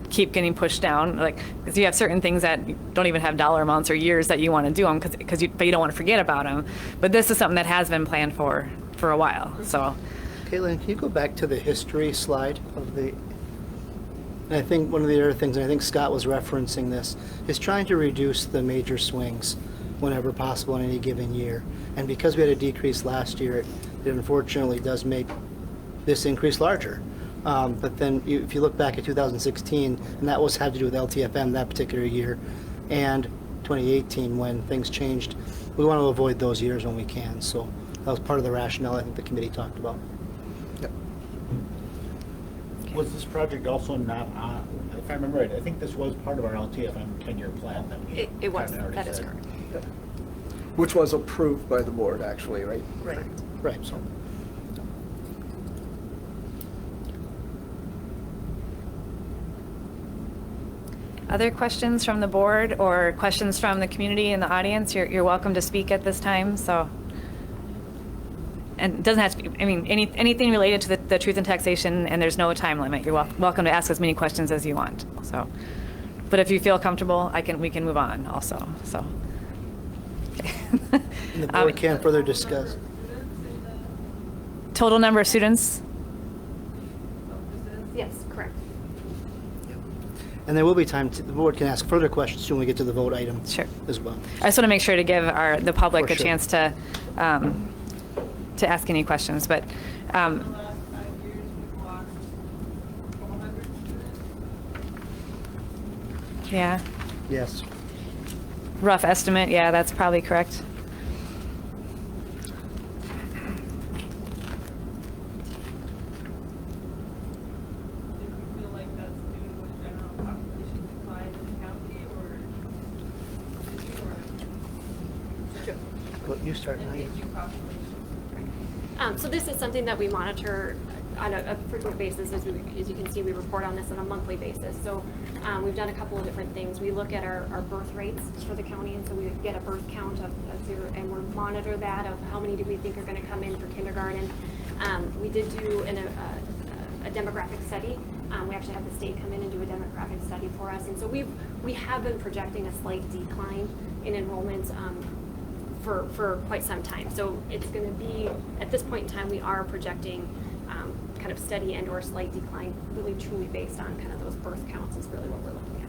keep getting pushed down, like, because you have certain things that don't even have dollar amounts or years that you want to do them, but you don't want to forget about them. But this is something that has been planned for a while, so. Caitlin, can you go back to the history slide of the, and I think one of the other things, and I think Scott was referencing this, is trying to reduce the major swings whenever possible in any given year. And because we had a decrease last year, it unfortunately does make this increase larger. But then if you look back at 2016, and that had to do with LTFM that particular year, and 2018 when things changed, we want to avoid those years when we can. So That was part of the rationale I think the committee talked about. Yep. Was this project also not on, if I remember right, I think this was part of our LTFM 10-year plan that we. It was, kinda already that is said. correct. Which was approved by the board, actually, right? Right. Right, so. Other questions from the board or questions from the community in the audience? You're welcome to speak at this time, so. And it doesn't have to be, I mean, anything related to the truth in taxation, and there's no time limit. You're welcome to ask as many questions as you want, so. But if you feel comfortable, we can move on also, so. And the board can further discuss. Total number of students? Yes, correct. And there will be time, the board can ask further questions when we get to the vote item. Sure. As well. I just want to make sure to give the public For a sure. chance to ask any questions, but. Yeah, Yes. rough estimate, yeah, that's probably correct. Feel like that's due to a general population decline in the county, or Well, you start now. aging population? So this is something that we monitor on a frequent basis. As you can see, we report on this on a monthly basis. So we've done a couple of different things. We look at our birth rates for the county, and so we get a birth count of zero, and we monitor that of how many do we think are going to come in for kindergarten. We did do a demographic study. We actually had the state come in and do a demographic study for us, and so we have been projecting a slight decline in enrollments for quite some time. So it's going to be, at this point in time, we are projecting kind of steady and or slight decline, really truly based on kind of those birth counts is really what we're looking at.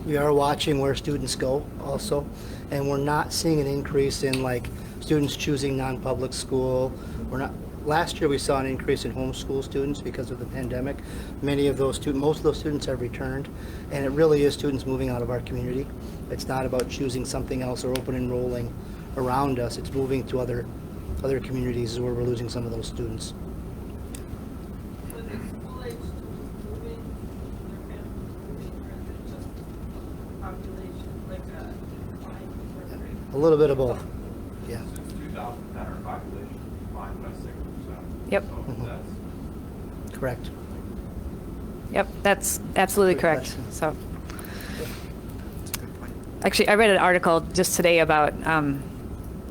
We are watching where students go also, and we're not seeing an increase in like students choosing non-public school. Last year we saw an increase in homeschool students because of the pandemic. Most of those students have returned, and it really is students moving out of our community. It's not about choosing something else or open enrolling around us. It's moving to other communities where we're losing some of those students. Was it school-age students moving, their families moving, or is it just population, like a decline in birth rate? A little bit of both, yeah. Since 2010, our population declined by 6%. Yep. So Mhm. that's Correct. Yep, that's absolutely Good correct, question. so. Actually, I read an article just today about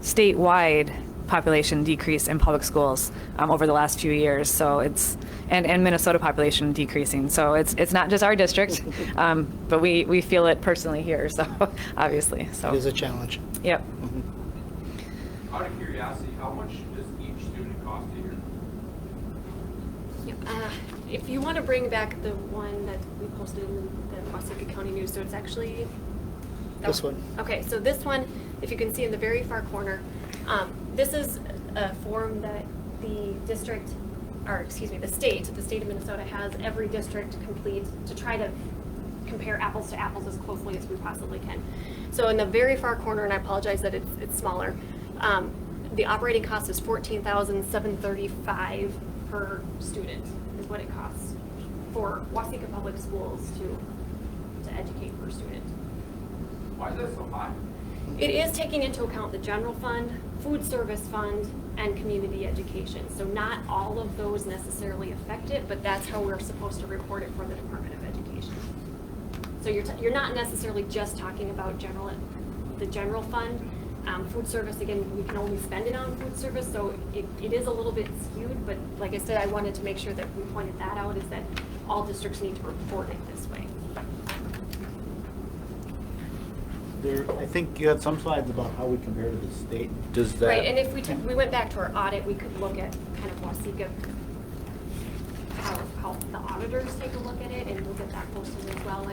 statewide population decrease in public schools over the last few years. So and Minnesota population decreasing. So it's not just our district, but we feel it personally here. So obviously, so It is a challenge. yep. out of curiosity, how much does each student cost a year? If you want to bring back the one that we posted in the Waseca County News, so it's actually This one. Okay, so this one, if you can see in the very far corner, this is a form that the district, or excuse me, the state of Minnesota has every district complete to try to compare apples to apples as closely as we possibly can. So in the very far corner, and I apologize that it's smaller, the operating cost is $14,735 per student is what it costs for Waseca Public Schools to educate per student. Why is that so high? It is taking into account the general fund, food service fund, and community education. So not all of those necessarily affect it, but that's how we're supposed to report it for the Department of Education. So you're not necessarily just talking about the general fund. Food service, again, we can only spend it on food service, so it is a little bit skewed, but like I said, I wanted to make sure that we pointed that out, is that all districts need to report it this way. I think you had some slides about how we compare to the state. Does that? Right, and if we went back to our audit, we could look at kind of Waseca, how the auditors take a look at it, and we'll get that posted as well.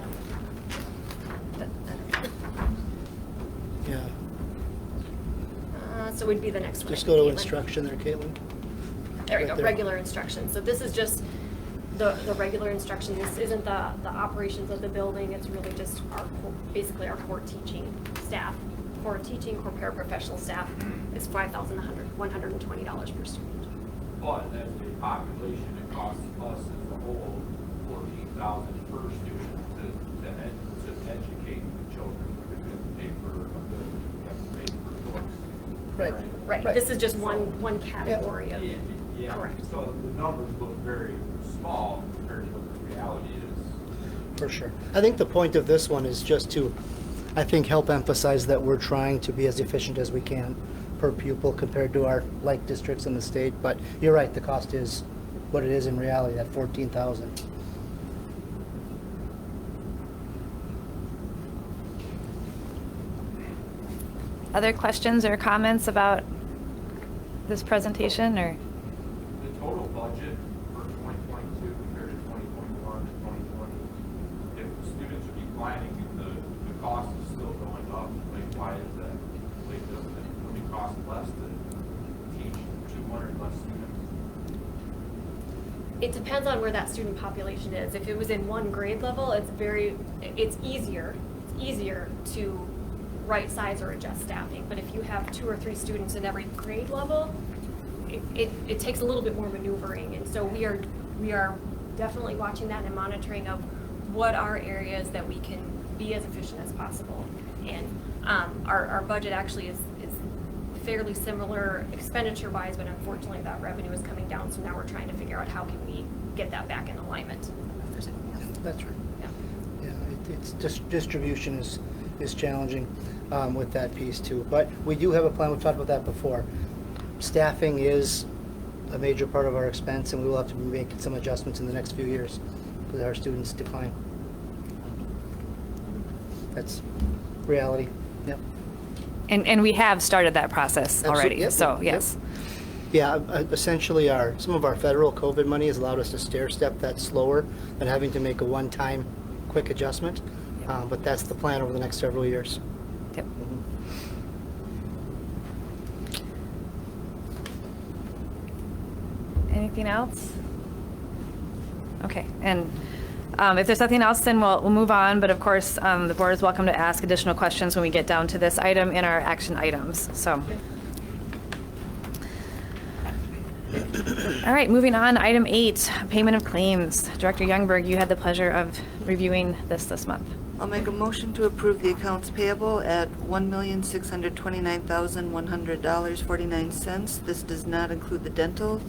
Yeah. So would be the next one. Just go to Caitlin. instruction there, Caitlin. There we right go, there. regular instruction. So this is just the regular instruction. This isn't the operations of the building. It's really just basically our core teaching staff core teaching, core paraprofessional staff is $5,120 per student. But as a population, it costs us as a whole $14,000 per student to educate the children. We have to pay for a building, we have to pay for books. Right, this is just one category of, Yeah, correct. so the numbers look very small compared to what the reality is. For sure. I think the point of this one is just to, I think, help emphasize that we're trying to be as efficient as we can per pupil compared to our like districts in the state. But you're right, the cost is what it is in reality, that 14,000. Other questions or comments about this presentation, or? The total budget for 2022 compared to 2021 and 2020, if the students are declining and the cost is still going up, like why is that? Like doesn't it really cost less to teach 200 less students? It depends on where that student population is. If it was in one grade level, it's easier to right size or adjust staffing. But if you have 2 or 3 students in every grade level, it takes a little bit more maneuvering. And so we are definitely watching that and monitoring of what are areas that we can be as efficient as possible. And our budget actually is fairly similar expenditure wise, but unfortunately that revenue is coming down. So now we're trying to figure out how can we get that back in alignment. That's right. Yeah. Yeah, it's just distribution is challenging with that piece too. But we do have a plan. We've talked about that before. Staffing is a major part of our expense, and we will have to be making some adjustments in the next few years because our students decline. That's reality. Yep. And we have started that process already, Yep, so yep. yes. Yeah, essentially some of our federal COVID money has allowed us to stair step that slower than having to make a one-time quick adjustment. But that's the plan over the next several years. Yep. Anything else? Okay, and if there's nothing else, then we'll move on. But of course, the board is welcome to ask additional questions when we get down to this item in our action items. So, all right, moving on. Item 8, payment of claims. Director Youngberg, you had the pleasure of reviewing this month. I'll make a motion to approve the accounts payable at $1,629,100.49. This does not include the dental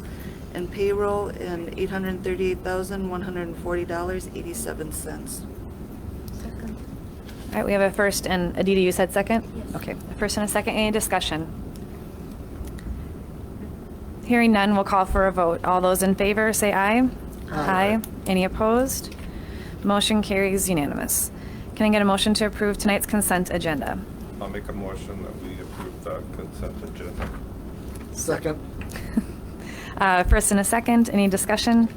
and payroll, and $838,140.87. All right, we have a first, and Aditi, you said second? Yes. Okay, a first and a second. Any discussion? Hearing none, we'll call for a vote. All those in favor, say aye. Aye. Any opposed? Motion carries unanimous. Can I get a motion to approve tonight's consent agenda? I'll make a motion that we approve the consent agenda. Second. First and a second, any discussion?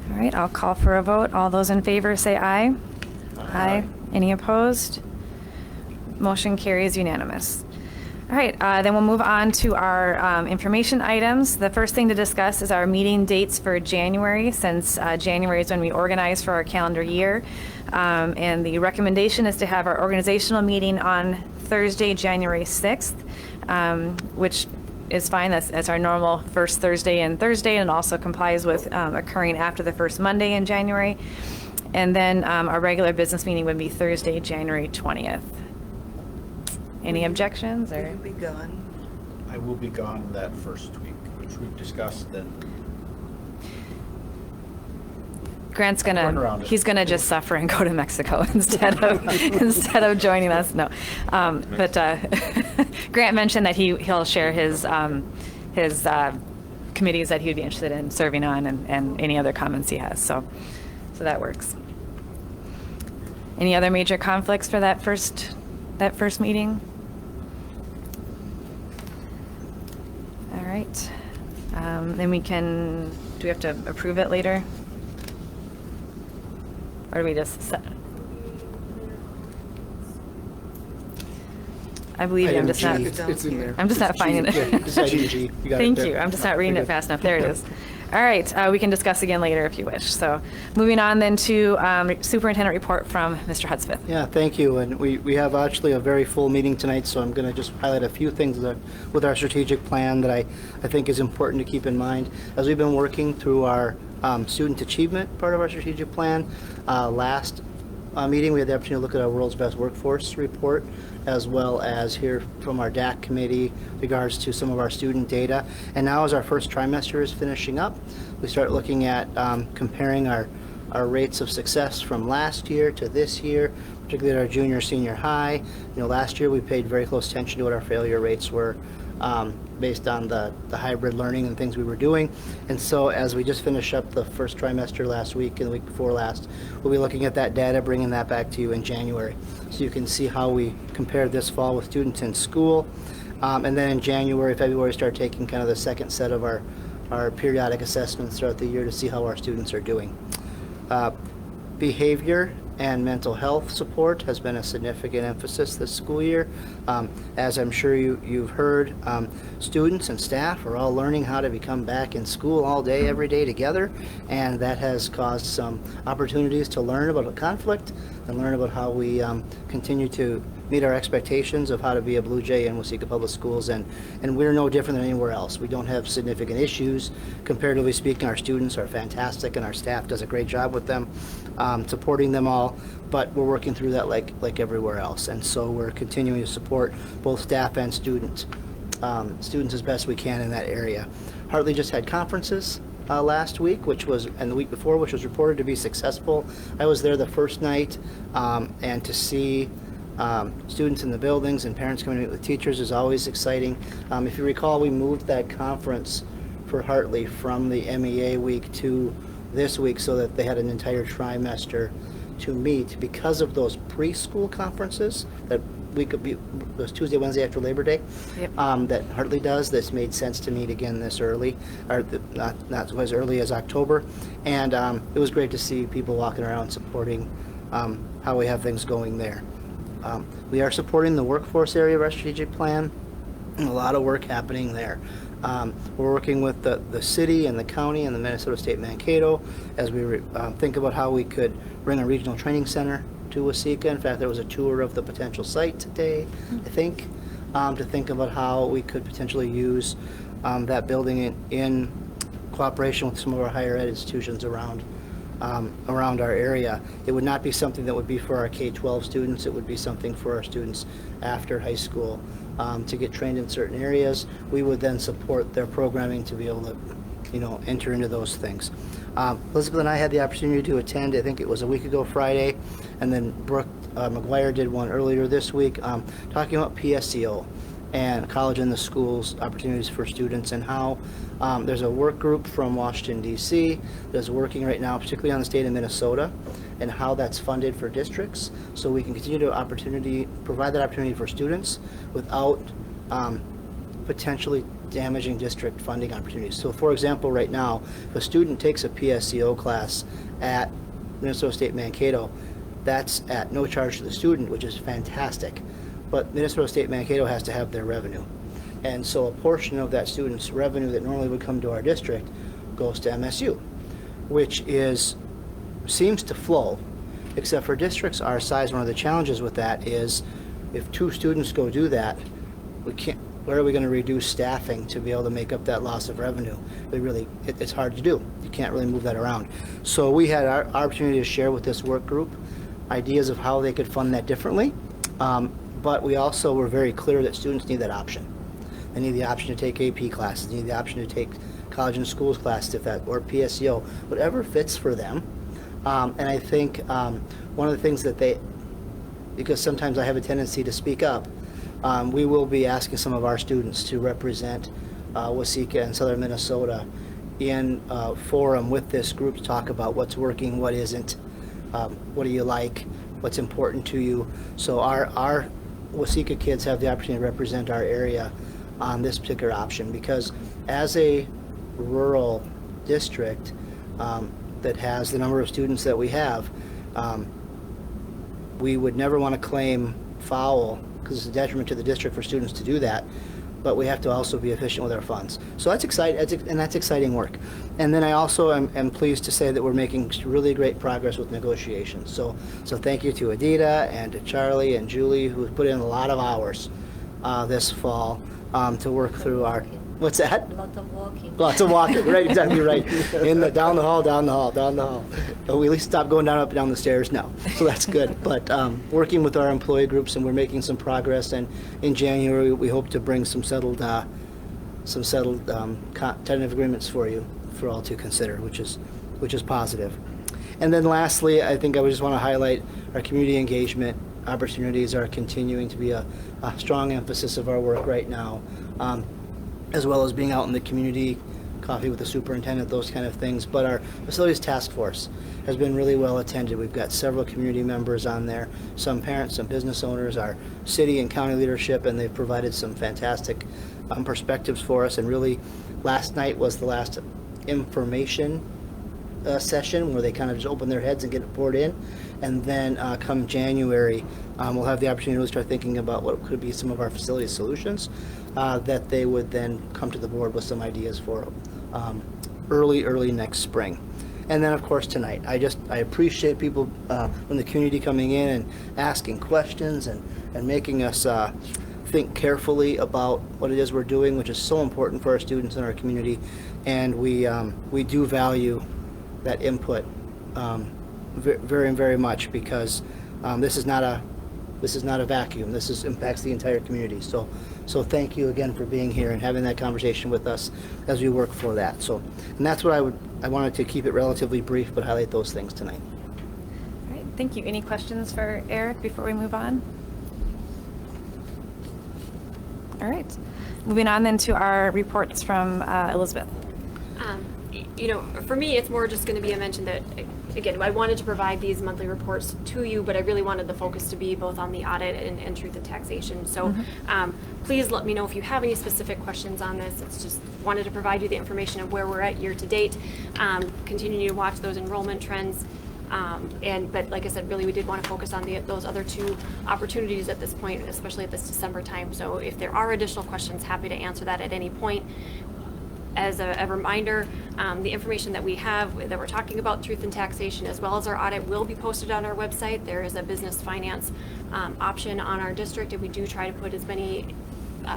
All right, I'll call for a vote. All those in favor say aye. Aye. Any opposed? Motion carries unanimous. All right, then we'll move on to our information items. The first thing to discuss is our meeting dates for January, since January is when we organize for our calendar year. And the recommendation is to have our organizational meeting on Thursday, January 6th, which is fine. That's our normal first Thursday, and it also complies with occurring after the first Monday in January. And then our regular business meeting would be Thursday, January 20th. Any objections, or? Will you be gone? I will be gone that first week, which we've discussed, and Grant's Run gonna, around it. he's gonna just suffer and go to Mexico instead of joining us. No, but Grant mentioned that he'll share his committees that he would be interested in serving on, and any other comments he has. So that works. Any other major conflicts for that first meeting? All right. Then do we have to approve it later? Or do we just set? I believe you, I'm just not. It's in there. I'm just not finding it. Yeah, it's item G. You got it Thank there. you. I'm just not reading it fast enough. There it is. All right, we can discuss again later if you wish. So moving on then to Superintendent Report from Mr. Hudspeth. Yeah, thank you. And we have actually a very full meeting tonight, so I'm going to just highlight a few things with our strategic plan that I think is important to keep in mind. As we've been working through our student achievement part of our strategic plan, last meeting we had the opportunity to look at our World's Best Workforce report, as well as hear from our DAC committee regards to some of our student data. And now as our first trimester is finishing up, we start looking at comparing our rates of success from last year to this year, particularly at our junior, senior high. You know, last year we paid very close attention to what our failure rates were based on the hybrid learning and things we were doing. And so as we just finished up the first trimester last week and the week before last, we'll be looking at that data, bringing that back to you in January. So you can see how we compared this fall with students in school. And then in January, February, start taking kind of the second set of our periodic assessments throughout the year to see how our students are doing. Behavior and mental health support has been a significant emphasis this school year. As I'm sure you've heard, students and staff are all learning how to become back in school all day, every day together, and that has caused some opportunities to learn about conflict and learn about how we continue to meet our expectations of how to be a Blue Jay in Waseca Public Schools, and we're no different than anywhere else. We don't have significant issues. Comparatively speaking, our students are fantastic and our staff does a great job with them, supporting them all, but we're working through that like everywhere else. And so we're continuing to support both staff and students as best we can in that area. Hartley just had conferences last week, and the week before, which was reported to be successful. I was there the first night, and to see students in the buildings and parents coming to meet with teachers is always exciting. If you recall, we moved that conference for Hartley from the MEA week to this week so that they had an entire trimester to meet because of those preschool conferences that those Tuesday, Wednesday after Labor Day. Yep. That Hartley does. This made sense to meet again this early, or not as early as October. And it was great to see people walking around supporting how we have things going there. We are supporting the workforce area of our strategic plan, and a lot of work happening there. We're working with the city and the county and the Minnesota State Mankato as we think about how we could bring a regional training center to Waseca. In fact, there was a tour of the potential site today, I think, to think about how we could potentially use that building in cooperation with some of our higher ed institutions around our area. It would not be something that would be for our K-12 students. It would be something for our students after high school to get trained in certain areas. We would then support their programming to be able to, enter into those things. Elizabeth and I had the opportunity to attend, I think it was a week ago Friday, and then Brooke McGuire did one earlier this week, talking about PSEO and college in the schools, opportunities for students, and how there's a work group from Washington, D.C. that's working right now, particularly on the state of Minnesota, and how that's funded for districts, so we can continue to provide that opportunity for students without potentially damaging district funding opportunities. So for example, right now, if a student takes a PSEO class at Minnesota State Mankato, that's at no charge to the student, which is fantastic. But Minnesota State Mankato has to have their revenue. And so a portion of that student's revenue that normally would come to our district goes to MSU, which seems to flow, except for districts our size. One of the challenges with that is if two students go do that, where are we going to reduce staffing to be able to make up that loss of revenue? It's hard to do. You can't really move that around. So we had our opportunity to share with this work group ideas of how they could fund that differently. But we also were very clear that students need that option. They need the option to take AP classes, they need the option to take college and schools classes, or PSEO, whatever fits for them. And I think one of the things that because sometimes I have a tendency to speak up, we will be asking some of our students to represent Waseca and Southern Minnesota in a forum with this group to talk about what's working, what isn't, what do you like, what's important to you. So our Waseca kids have the opportunity to represent our area on this particular option, because as a rural district that has the number of students that we have, we would never want to claim foul, because it's a detriment to the district for students to do that. but we have to also be efficient with our funds. So that's exciting, and that's exciting work. And then I also am pleased to say that we're making really great progress with negotiations. So thank you to Adita and to Charlie and Julie, who put in a lot of hours this fall to work through our, what's that? A lot of walking. Lots of walking, right, exactly right. Down the hall. But we at least stopped going up and down the stairs now, so that's good. But working with our employee groups, and we're making some progress, and in January, we hope to bring some settled tentative agreements for you, for all to consider, which is positive. And then lastly, I think I would just want to highlight our community engagement opportunities are continuing to be a strong emphasis of our work right now, as well as being out in the community, coffee with the superintendent, those kind of things. But our facilities task force has been really well attended. We've got several community members on there, some parents, some business owners, our city and county leadership, and they've provided some fantastic perspectives for us. And really, last night was the last information session where they kind of just open their heads and get it poured in. And then come January, we'll have the opportunity to start thinking about what could be some of our facility solutions that they would then come to the board with some ideas for early next spring. And then, of course, tonight, I appreciate people from the community coming in and asking questions and making us think carefully about what it is we're doing, which is so important for our students in our community. And we do value that input very, very much, because this is not a vacuum. This impacts the entire community. So thank you again for being here and having that conversation with us as we work for that. And that's what I wanted to keep it relatively brief, but highlight those things tonight. All right, thank you. Any questions for Eric before we move on? All right, moving on then to our reports from Elizabeth. For me, it's more just going to be a mention that, again, I wanted to provide these monthly reports to you, but I really wanted the focus to be both on the audit and truth in taxation. So please let me know if you have any specific questions on this. It's just wanted to provide you the information of where we're at year to date, continue to watch those enrollment trends. But like I said, really we did want to focus on those other two opportunities at this point, especially at this December time. So if there are additional questions, happy to answer that at any point. As a reminder, the information that we have that we're talking about, truth in taxation, as well as our audit, will be posted on our website. There is a business finance option on our district, and we do try to put as many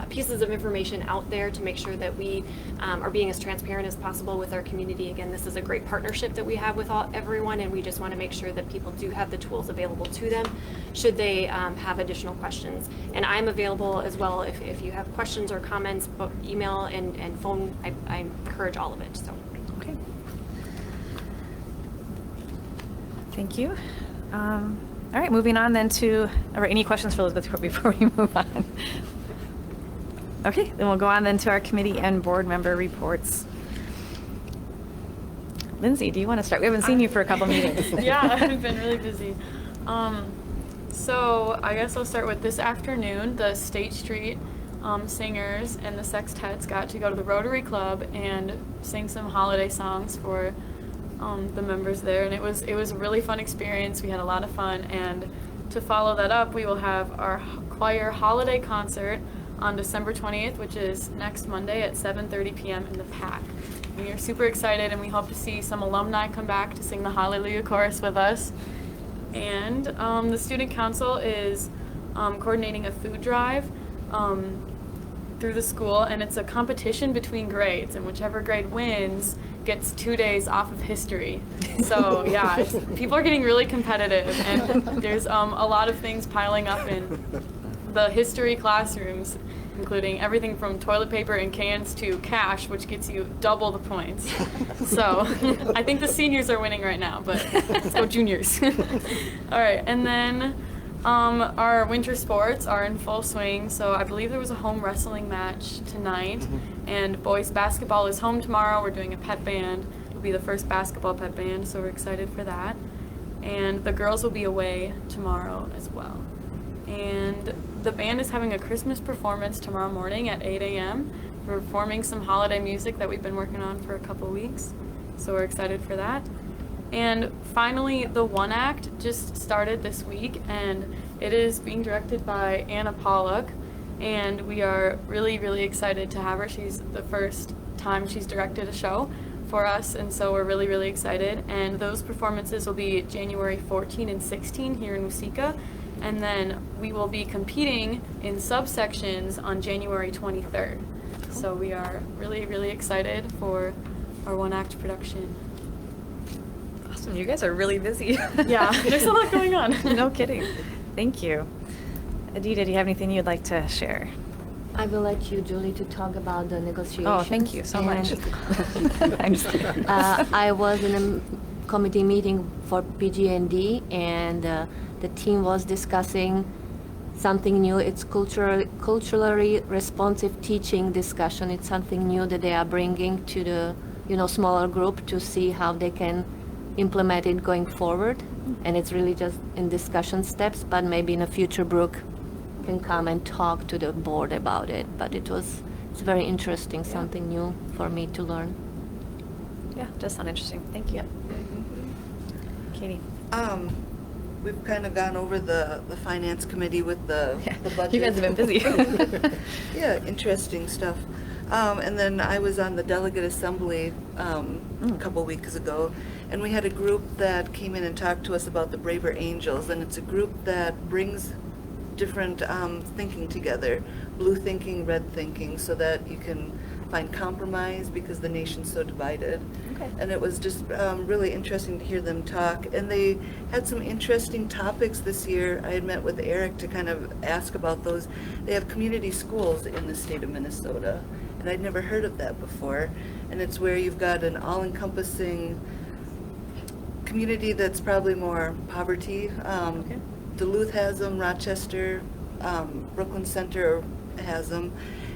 pieces of information out there to make sure that we are being as transparent as possible with our community. Again, this is a great partnership that we have with everyone, and we just want to make sure that people do have the tools available to them should they have additional questions. And I'm available as well if you have questions or comments, both email and phone. I encourage all of it. So. Okay. Thank you. All right, moving on then or any questions for Elizabeth before we move on? Okay, then we'll go on then to our committee and board member reports. Lindsay, do you want to start? We haven't seen you for a couple meetings. Yeah, I've been really busy. So I guess I'll start with this afternoon. The State Street singers and the sextets got to go to the Rotary Club and sing some holiday songs for the members there, and it was a really fun experience. We had a lot of fun, and to follow that up, we will have our choir holiday concert on December 20th, which is next Monday at 7:30 p.m. in the PAC. We are super excited, and we hope to see some alumni come back to sing the Hallelujah Chorus with us. And the Student Council is coordinating a food drive through the school, and it's a competition between grades, and whichever grade wins gets 2 days off of history. So yeah, people are getting really competitive, and there's a lot of things piling up in the history classrooms, including everything from toilet paper and cans to cash, which gets you double the points. So I think the seniors are winning right now, but let's go juniors. All right, and then our winter sports are in full swing. So I believe there was a home wrestling match tonight, and boys basketball is home tomorrow. We're doing a pep band. It'll be the first basketball pep band, so we're excited for that. And the girls will be away tomorrow as well. And the band is having a Christmas performance tomorrow morning at 8 a.m. We're performing some holiday music that we've been working on for a couple weeks, so we're excited for that. And finally, the One Act just started this week, and it is being directed by Anna Pollock, and we are really, really excited to have her. She's the first time she's directed a show for us, and so we're really, really excited. And those performances will be January 14 and 16 here in Waseca, and then we will be competing in subsections on January 23rd. So we are really, really excited for our one-act production. Awesome, you guys are really busy. Yeah, there's a lot going on. No kidding. Thank you. Adita, do you have anything you'd like to share? I will let you, Julie, to talk about the negotiations. Oh, thank you so much. I'm just kidding. I was in a committee meeting for PG&D, and the team was discussing something new. It's culturally responsive teaching discussion. It's something new that they are bringing to the smaller group to see how they can implement it going forward. And it's really just in discussion steps, but maybe in the future Brooke can come and talk to the board about it. But it's very interesting, something new for me to learn. Yeah, does sound interesting. Thank you. Katie. We've kind of gone over the finance committee with the budget. You guys have been busy. Yeah, interesting stuff. And then I was on the delegate assembly a couple weeks ago, and we had a group that came in and talked to us about the Braver Angels, and it's a group that brings different thinking together, blue thinking, red thinking, so that you can find compromise because the nation's so divided. Okay. And it was just really interesting to hear them talk. And they had some interesting topics this year. I had met with Eric to kind of ask about those. They have community schools in the state of Minnesota, and I'd never heard of that before. And it's where you've got an all-encompassing community that's probably more poverty. Okay. Duluth has them, Rochester, Brooklyn Center has them.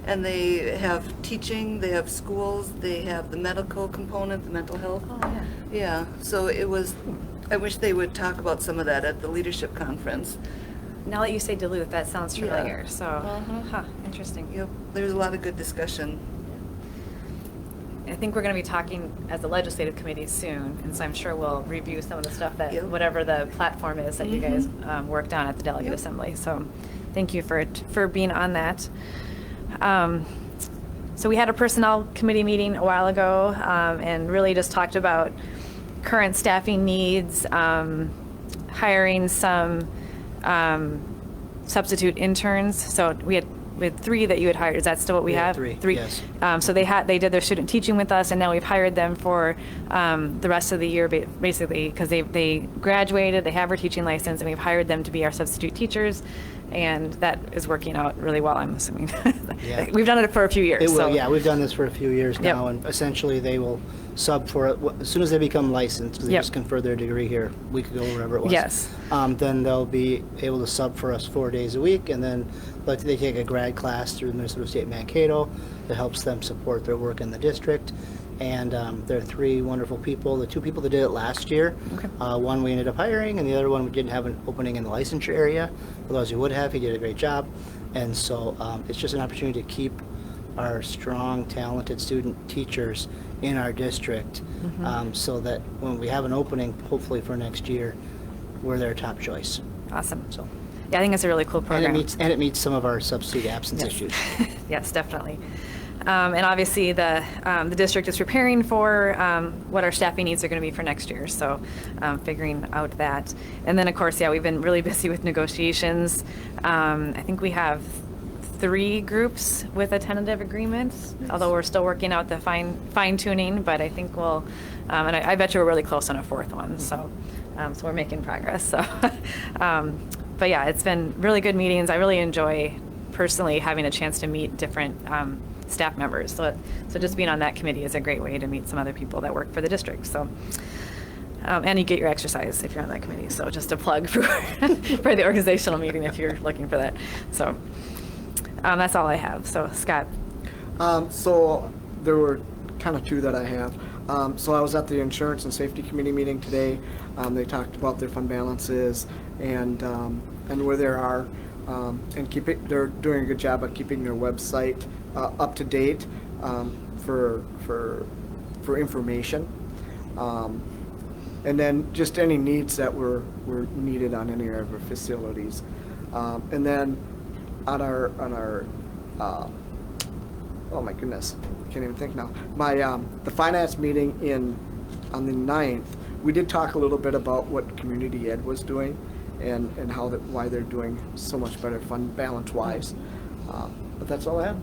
And they have teaching, they have schools, they have the medical component, the mental health. Oh, yeah. Yeah, so I wish they would talk about some of that at the leadership conference. Now that you say Duluth, that sounds familiar. Yeah. So, interesting. Yep, there's a lot of good discussion. I think we're going to be talking as a legislative committee soon, and so I'm sure we'll review some of the stuff that, Yep. whatever the platform is that you guys worked on at the delegate Yep. assembly. So, thank you for being on that. So we had a personnel committee meeting a while ago, and really just talked about current staffing needs, hiring some substitute interns. So we had 3 that you had hired. Is that still what we We have? had 3, yes. So they did their student teaching with us, and now we've hired them for the rest of the year, basically, because they graduated, they have our teaching license, and we've hired them to be our substitute teachers, and that is working out really well, I'm assuming. Yeah. We've done it for a few years. It will, so. yeah, we've done this for a few years Yep. now, and essentially they will sub for it as soon as they become licensed, because they Yep. just conferred their degree here a week ago, wherever it was. Yes. Then they'll be able to sub for us 4 days a week, and then they take a grad class through the Minnesota State Mankato that helps them support their work in the district. And they're 3 wonderful people. The 2 people that did it last year, Okay. One we ended up hiring, and the other one we didn't have an opening in the licensure area. Otherwise we would have. He did a great job. And so it's just an opportunity to keep our strong, talented student teachers in our district, so that when we have an opening, hopefully for next year, we're their top choice. Awesome. So, Yeah, I think it's a really cool and program. it meets some of our substitute absence Yes. issues. Yes, definitely. And obviously, the district is preparing for what our staffing needs are going to be for next year, so figuring out that. And then, of course, yeah, we've been really busy with negotiations. I think we have 3 groups with a tentative agreement, although we're still working out the fine tuning, but I think we'll, and I bet you we're really close on a 4th one, so we're making progress. So, but yeah, it's been really good meetings. I really enjoy personally having a chance to meet different staff members. So just being on that committee is a great way to meet some other people that work for the district. So, and you get your exercise if you're on that committee. So just a plug for for the organizational meeting if you're looking for that. So that's all I have. So Scott. So there were kind of 2 that I have. So I was at the Insurance and Safety Committee meeting today. They talked about their fund balances and where they are, and they're doing a good job of keeping their website up to date for information, and then just any needs that were needed on any of our facilities, and then on our oh my goodness, I can't even think now. The finance meeting on the 9th, we did talk a little bit about what community ed was doing and why they're doing so much better fund balance wise. But that's all I have.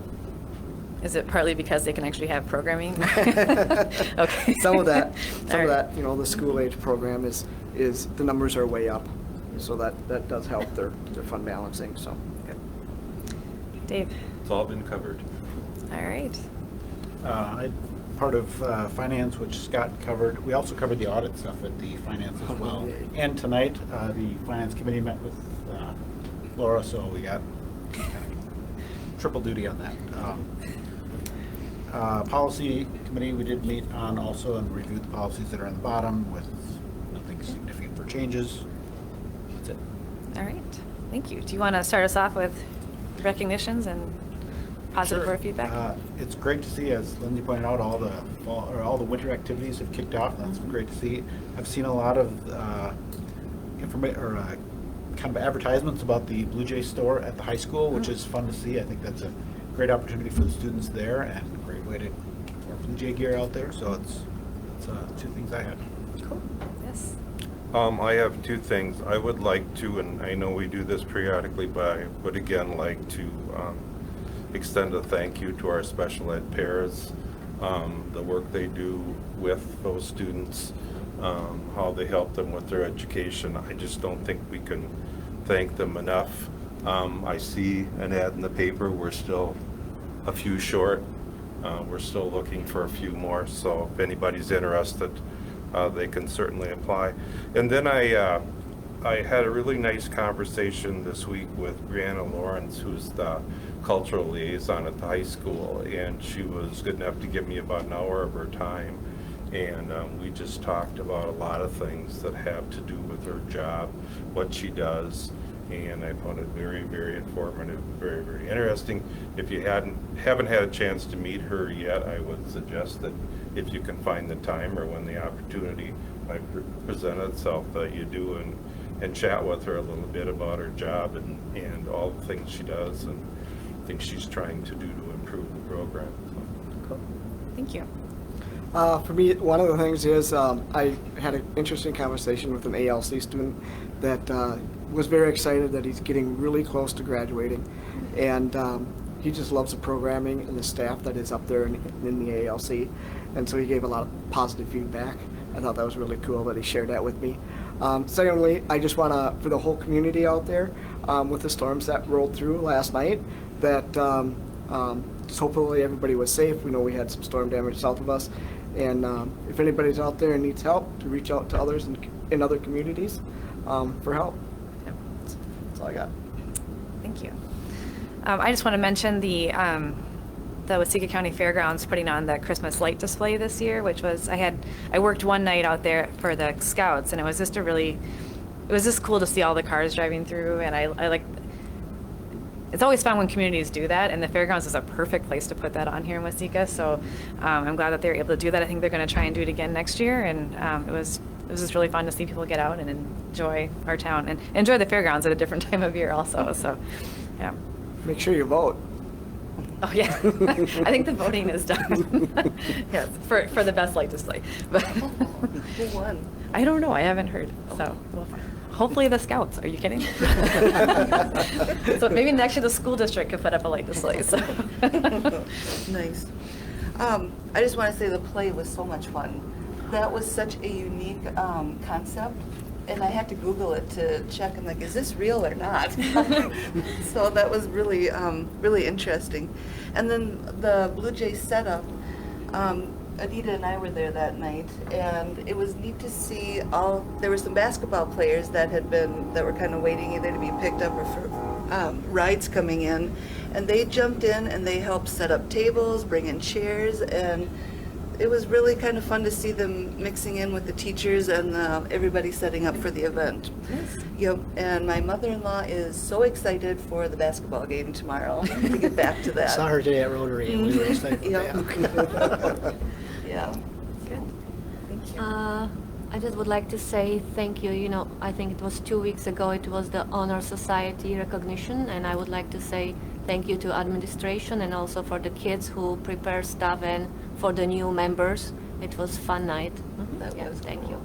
Is it partly because they can actually have programming? Okay. Some of that, All right. the school age program is the numbers are way up, so that does help their fund balancing. So. Dave? It's all been covered. All right. Part of finance, which Scott covered. We also covered the audit stuff at the finance as well. And tonight, the finance committee met with Laura, so we got triple duty on that. Policy committee, we did meet on also and review the policies that are on the bottom with nothing significant for changes. That's it. All right. Thank you. Do you want to start us off with recognitions and positive board feedback? It's great to see, as Lindsay pointed out, all the winter activities have kicked off. That's great to see. I've seen a lot of kind of advertisements about the Blue Jay store at the high school, which is fun to see. I think that's a great opportunity for the students there and a great way to get more Blue Jay gear out there. So it's two things I had. Cool. Yes. I have two things. I would like to, and I know we do this periodically, but I would again like to extend a thank you to our special ed pairs, the work they do with those students, how they help them with their education. I just don't think we can thank them enough. I see an ad in the paper. We're still a few short. We're still looking for a few more, so if anybody's interested, they can certainly apply. And then I had a really nice conversation this week with Brianna Lawrence, who's the cultural liaison at the high school, and she was good enough to give me about an hour of her time, and we just talked about a lot of things that have to do with her job, what she does, and I found it very, very informative, very, very interesting. If you haven't had a chance to meet her yet, I would suggest that if you can find the time or when the opportunity might present itself, that you do and chat with her a little bit about her job and all the things she does and things she's trying to do to improve the program. Cool. Thank you. For me, one of the things is I had an interesting conversation with an ALC student that was very excited that he's getting really close to graduating, and he just loves the programming and the staff that is up there in the ALC, and so he gave a lot of positive feedback. I thought that was really cool that he shared that with me. Secondly, I just want to, for the whole community out there, with the storms that rolled through last night, that just hopefully everybody was safe. We know we had some storm damage south of us, and if anybody's out there and needs help, to reach out to others in other communities for help. Yep. That's all I got. Thank you. I just want to mention the Waseca County Fairgrounds putting on the Christmas light display this year, which was, I worked one night out there for the Scouts, and it was just cool to see all the cars driving through, and I like, it's always fun when communities do that, and the fairgrounds is a perfect place to put that on here in Waseca, so I'm glad that they were able to do that. I think they're going to try and do it again next year, and it was just really fun to see people get out and enjoy our town and enjoy the fairgrounds at a different time of year also, so yeah. Make sure you vote. Oh, yeah. I think the voting is done. Yes, for the best light display. But Who won? I don't know. I haven't heard. So we'll find. Hopefully the Scouts. Are you kidding? So maybe actually the school district could put up a light display. So. Nice. I just want to say the play was so much fun. That was such a unique concept. And I had to Google it to check. I'm like, is this real or not? So that was really, really interesting. And then the Blue Jays setup, Anita and I were there that night, and it was neat to see there were some basketball players that were kind of waiting either to be picked up or for rides coming in. And they jumped in and they helped set up tables, bring in chairs, and it was really kind of fun to see them mixing in with the teachers and everybody setting up for the event. Yes. Yep. And my mother-in-law is so excited for the basketball game tomorrow to get back to that. Saw her today at Rotary, and we were excited for Yep. that. Yeah. Good. Thank you. I just would like to say thank you. You know, I think it was 2 weeks ago, it was the Honor Society recognition, and I would like to say thank you to administration and also for the kids who prepare stuff and for the new members. It was fun night. That Yeah, was thank you.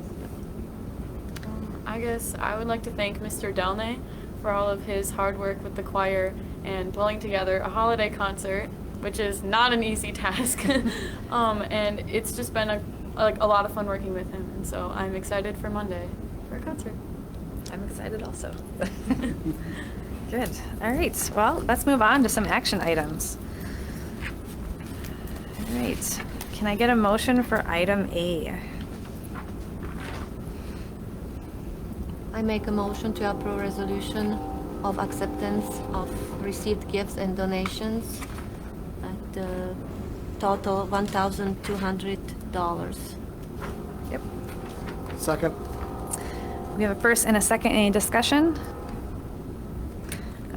I guess I would like to thank Mr. Delnay for all of his hard work with the choir and pulling together a holiday concert, which is not an easy task. And it's just been a lot of fun working with him. And so I'm excited for Monday for a concert. I'm excited also. Good. All right. Well, let's move on to some action items. All right. Can I get a motion for item A? I make a motion to approve resolution of acceptance of received gifts and donations at the total $1,200. Yep. Second. We have a first and a second. Any discussion?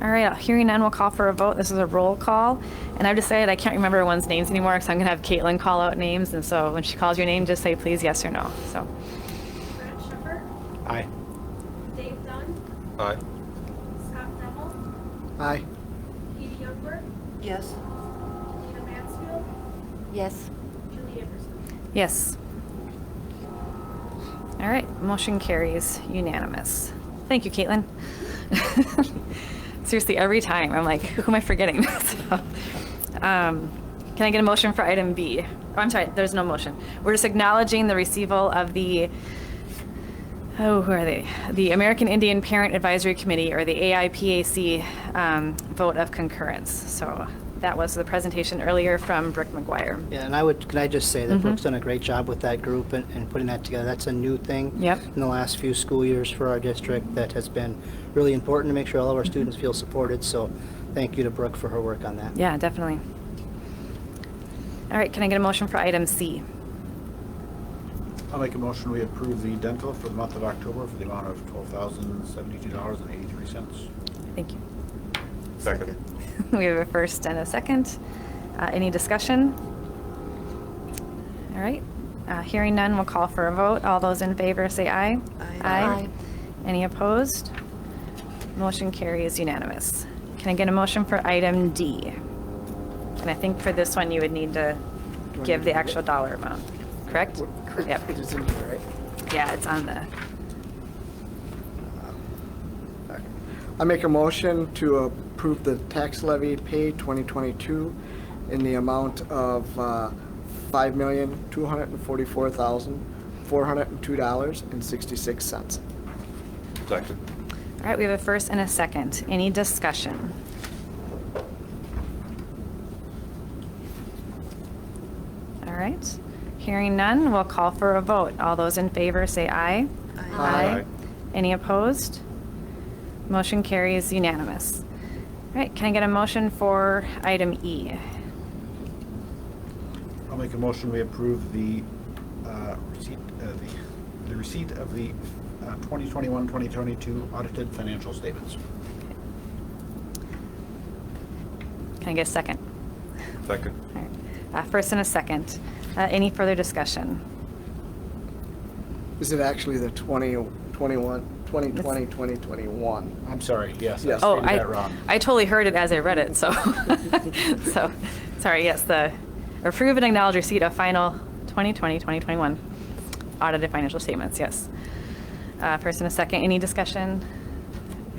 All right, hearing none, we'll call for a vote. This is a roll call. And I've decided I can't remember everyone's names anymore, so I'm going to have Caitlin call out names. And so when she calls your name, just say please yes or no. So, Brad Shepherd, Aye. Dave Dunn, Aye. Scott Devil, Aye. Katie Youngberg, Yes. Lena Mansfield, Yes. Julie Anderson. yes. All right, motion carries unanimous. Thank you, Caitlin. Seriously, every time, I'm like, who am I forgetting? So, can I get a motion for item B? Oh, I'm sorry, there's no motion. We're just acknowledging the receival of the, who are they? The American Indian Parent Advisory Committee, or the AIPAC, vote of concurrence. So that was the presentation earlier from Brooke McGuire. Yeah, and can I just say that Brooke's done a great job with that group and putting that together. That's a new thing Yep. in the last few school years for our district that has been really important to make sure all of our students feel supported. So thank you to Brooke for her work on that. Yeah, definitely. All right, can I get a motion for item C? I'll make a motion, we approve the dental for the month of October for the amount of $12,072.83. Thank you. Second. We have a first and a second. Any discussion? All right. Hearing none, we'll call for a vote. All those in favor say aye. Aye. Aye. Any opposed? Motion carries unanimous. Can I get a motion for item D? And I think for this one, you would need to give the actual dollar amount, correct? Yep. It is in here, right? Yeah, it's on the, I make a motion to approve the tax levy paid 2022 in the amount of $5,244,402.66. Second. all right, we have a first and a second. Any discussion? All right. Hearing none, we'll call for a vote. All those in favor say aye. Aye. Any opposed? Motion carries unanimous. All right, can I get a motion for item E? I'll make a motion, we approve the receipt of the 2021-2022 audited financial statements. Can I get a second? Second. All right. First and a second. Any further discussion? Is it actually the 2020-2021? I'm sorry, yes, I Yes. Oh, stated that wrong. I totally heard it as I read it, so. So, sorry, yes, the approve and acknowledge receipt of final 2020-2021 audited financial statements, yes. First and a second, any discussion?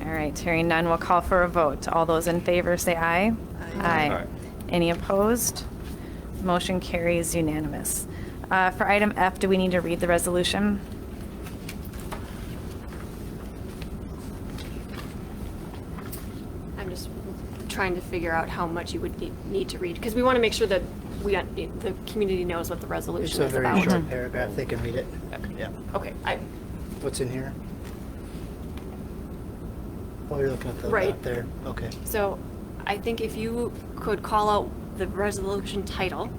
All right, hearing none, we'll call for a vote. All those in favor say aye. Aye. Any opposed? Motion carries unanimous. For item F, do we need to read the resolution? I'm just trying to figure out how much you would need to read, because we want to make sure that the community knows what the It's resolution a is very about. short paragraph. They can read it. Yeah. Okay, What's in here? Oh, you're looking at the Right. dot there. Okay. so I think if you could call out the resolution title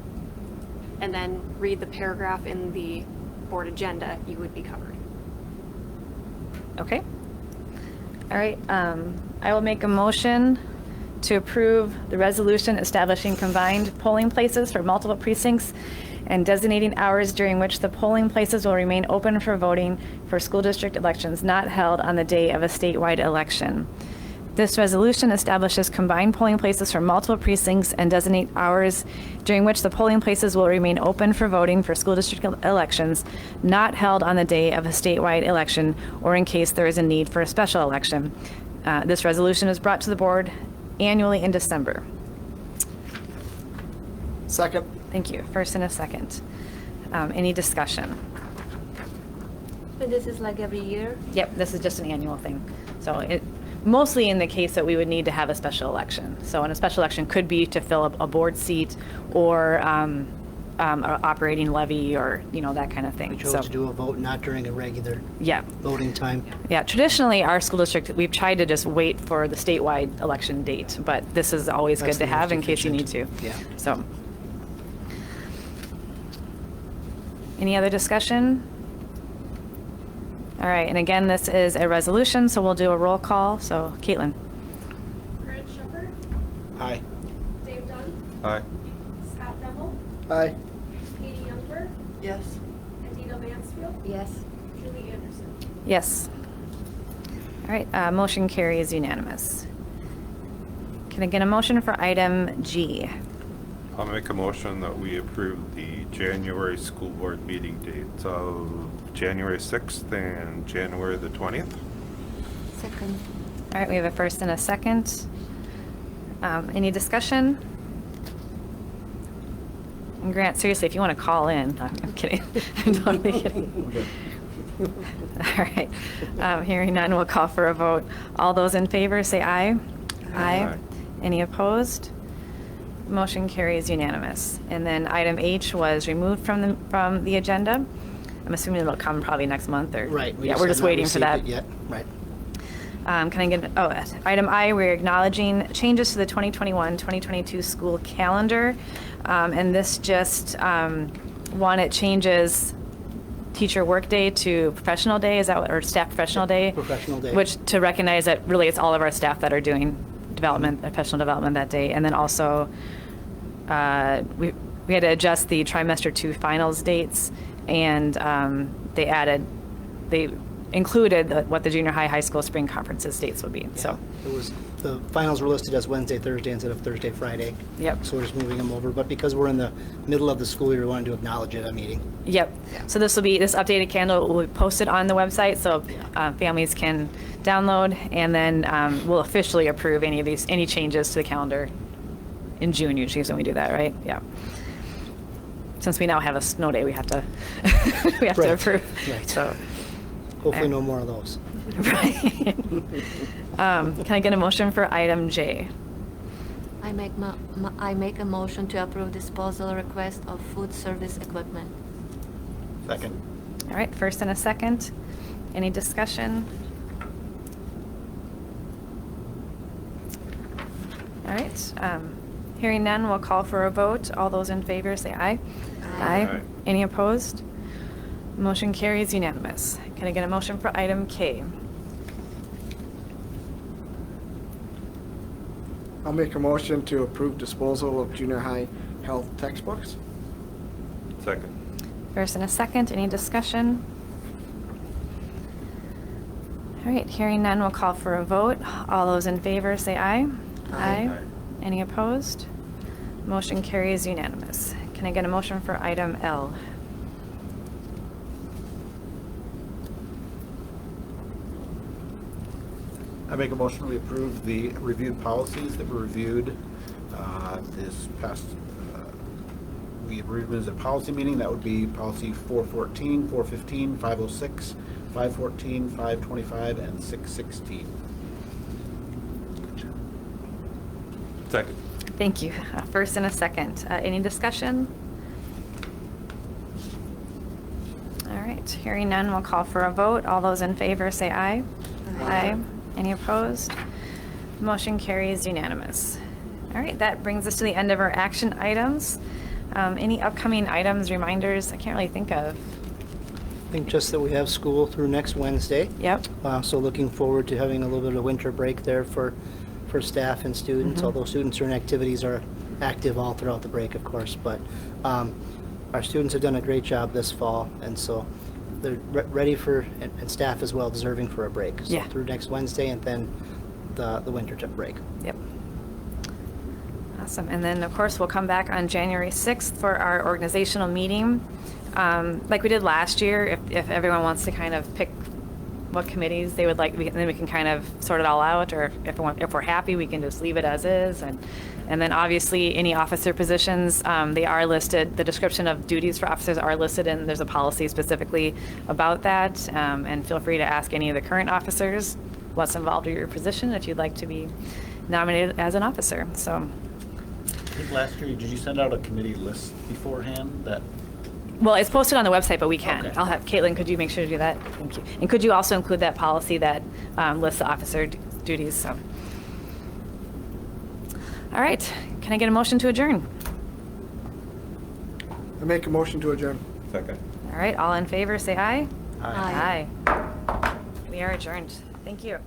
and then read the paragraph in the board agenda, you would be covered. Okay. All right, I will make a motion to approve the resolution establishing combined polling places for multiple precincts and designating hours during which the polling places will remain open for voting for school district elections not held on the day of a statewide election. This resolution establishes combined polling places for multiple precincts and designate hours during which the polling places will remain open for voting for school district elections not held on the day of a statewide election or in case there is a need for a special election. This resolution is brought to the board annually in December. Second. Thank you. First and a second. Any discussion? But this is like every year? Yep, this is just an annual thing. So it, mostly in the case that we would need to have a special election. So and a special election could be to fill up a board seat or a operating levy or, you know, that kind of thing. We chose So, to do a vote not during a regular yeah. voting time. Yeah, traditionally, our school district, we've tried to just wait for the statewide election date, but this is always That's good to the most have in case you need to. efficient. Yeah. So. Any other discussion? All right, and again, this is a resolution, so we'll do a roll call. So, Caitlin. Grant Shepherd, Aye. Dave Dunn, Aye. Scott Neville, Aye. Katie Youngberg, Yes. Adina Mansfield, Yes. Julie Anderson. Yes. All right, motion carries unanimous. Can I get a motion for item G? I'll make a motion that we approve the January school board meeting dates of January 6th and January the 20th. Second. All right, we have a first and a second. Any discussion? And Grant, seriously, if you want to call in, I'm kidding. I'm totally kidding. All right. Hearing none, we'll call for a vote. All those in favor, say aye. Aye. Any opposed? Motion carries unanimous. And then item H was removed from the agenda. I'm assuming it'll come probably next month or. Right. Yeah, we're have just not waiting for received that. it yet. Right. Can I get, item I, we're acknowledging changes to the 2021-2022 school calendar. And this just, one, it changes teacher workday to professional day, is that, or staff professional day? Professional day. Which, to recognize that really it's all of our staff that are doing development, professional development that day. And then also, we had to adjust the trimester 2 finals dates, and they included what the junior high school spring conferences dates would be, so. It was, the finals were listed as Wednesday, Thursday instead of Thursday, Friday. Yep. So we're just moving them over, but because we're in the middle of the school year, we wanted to acknowledge it at a meeting. Yep. So this updated calendar will be posted on the website, so families can download, and then we'll officially approve any changes to the calendar in June usually is when we do that, right? Yeah. Since we now have a snow day, we have to, we have to Right. approve. Right. So, Hopefully no more of those. right. Can I get a motion for item J? I make a motion to approve disposal request of food service equipment. Second. All right, first and a second. Any discussion? All right, hearing none, we'll call for a vote. All those in favor say aye. Aye. Any opposed? Motion carries unanimous. Can I get a motion for item K? I'll make a motion to approve disposal of junior high health textbooks. Second. First and a second, any discussion? All right, hearing none, we'll call for a vote. All those in favor say aye. Aye. Any opposed? Motion carries unanimous. Can I get a motion for item L? I make a motion we approve the reviewed policies that were reviewed this past, we approved as a policy meeting. That would be policy 414, 415, 506, 514, 525, and 616. Second. Thank you. First and a second. Any discussion? All right, hearing none, we'll call for a vote. All those in favor say aye. Aye. Any opposed? Motion carries unanimous. All right, that brings us to the end of our action items. Any upcoming items, reminders? I can't really think of. I think just that we have school through next Wednesday. Yep. So looking forward to having a little bit of winter break there for staff and students, although students and activities are active all throughout the break, of course. But our students have done a great job this fall, and so they're ready for, and staff as well, deserving for a break. So Yeah. through next Wednesday and then the winter break. Yep. Awesome. And then, of course, we'll come back on January 6th for our organizational meeting. Like we did last year, if everyone wants to kind of pick what committees they would like, then we can kind of sort it all out, or if we're happy, we can just leave it as is. And then obviously, any officer positions, they are listed, the description of duties for officers are listed, and there's a policy specifically about that. And feel free to ask any of the current officers what's involved with your position if you'd like to be nominated as an officer. So, I think last year, did you send out a committee list beforehand that? well, it's posted on the website, but we can. Okay. I'll have, Caitlin, could you make sure to do that? Thank you. And could you also include that policy that lists the officer duties? So, all right. Can I get a motion to adjourn? I make a motion to adjourn. Second. All right. All in favor, say aye. Aye. Aye. We are adjourned. Thank you.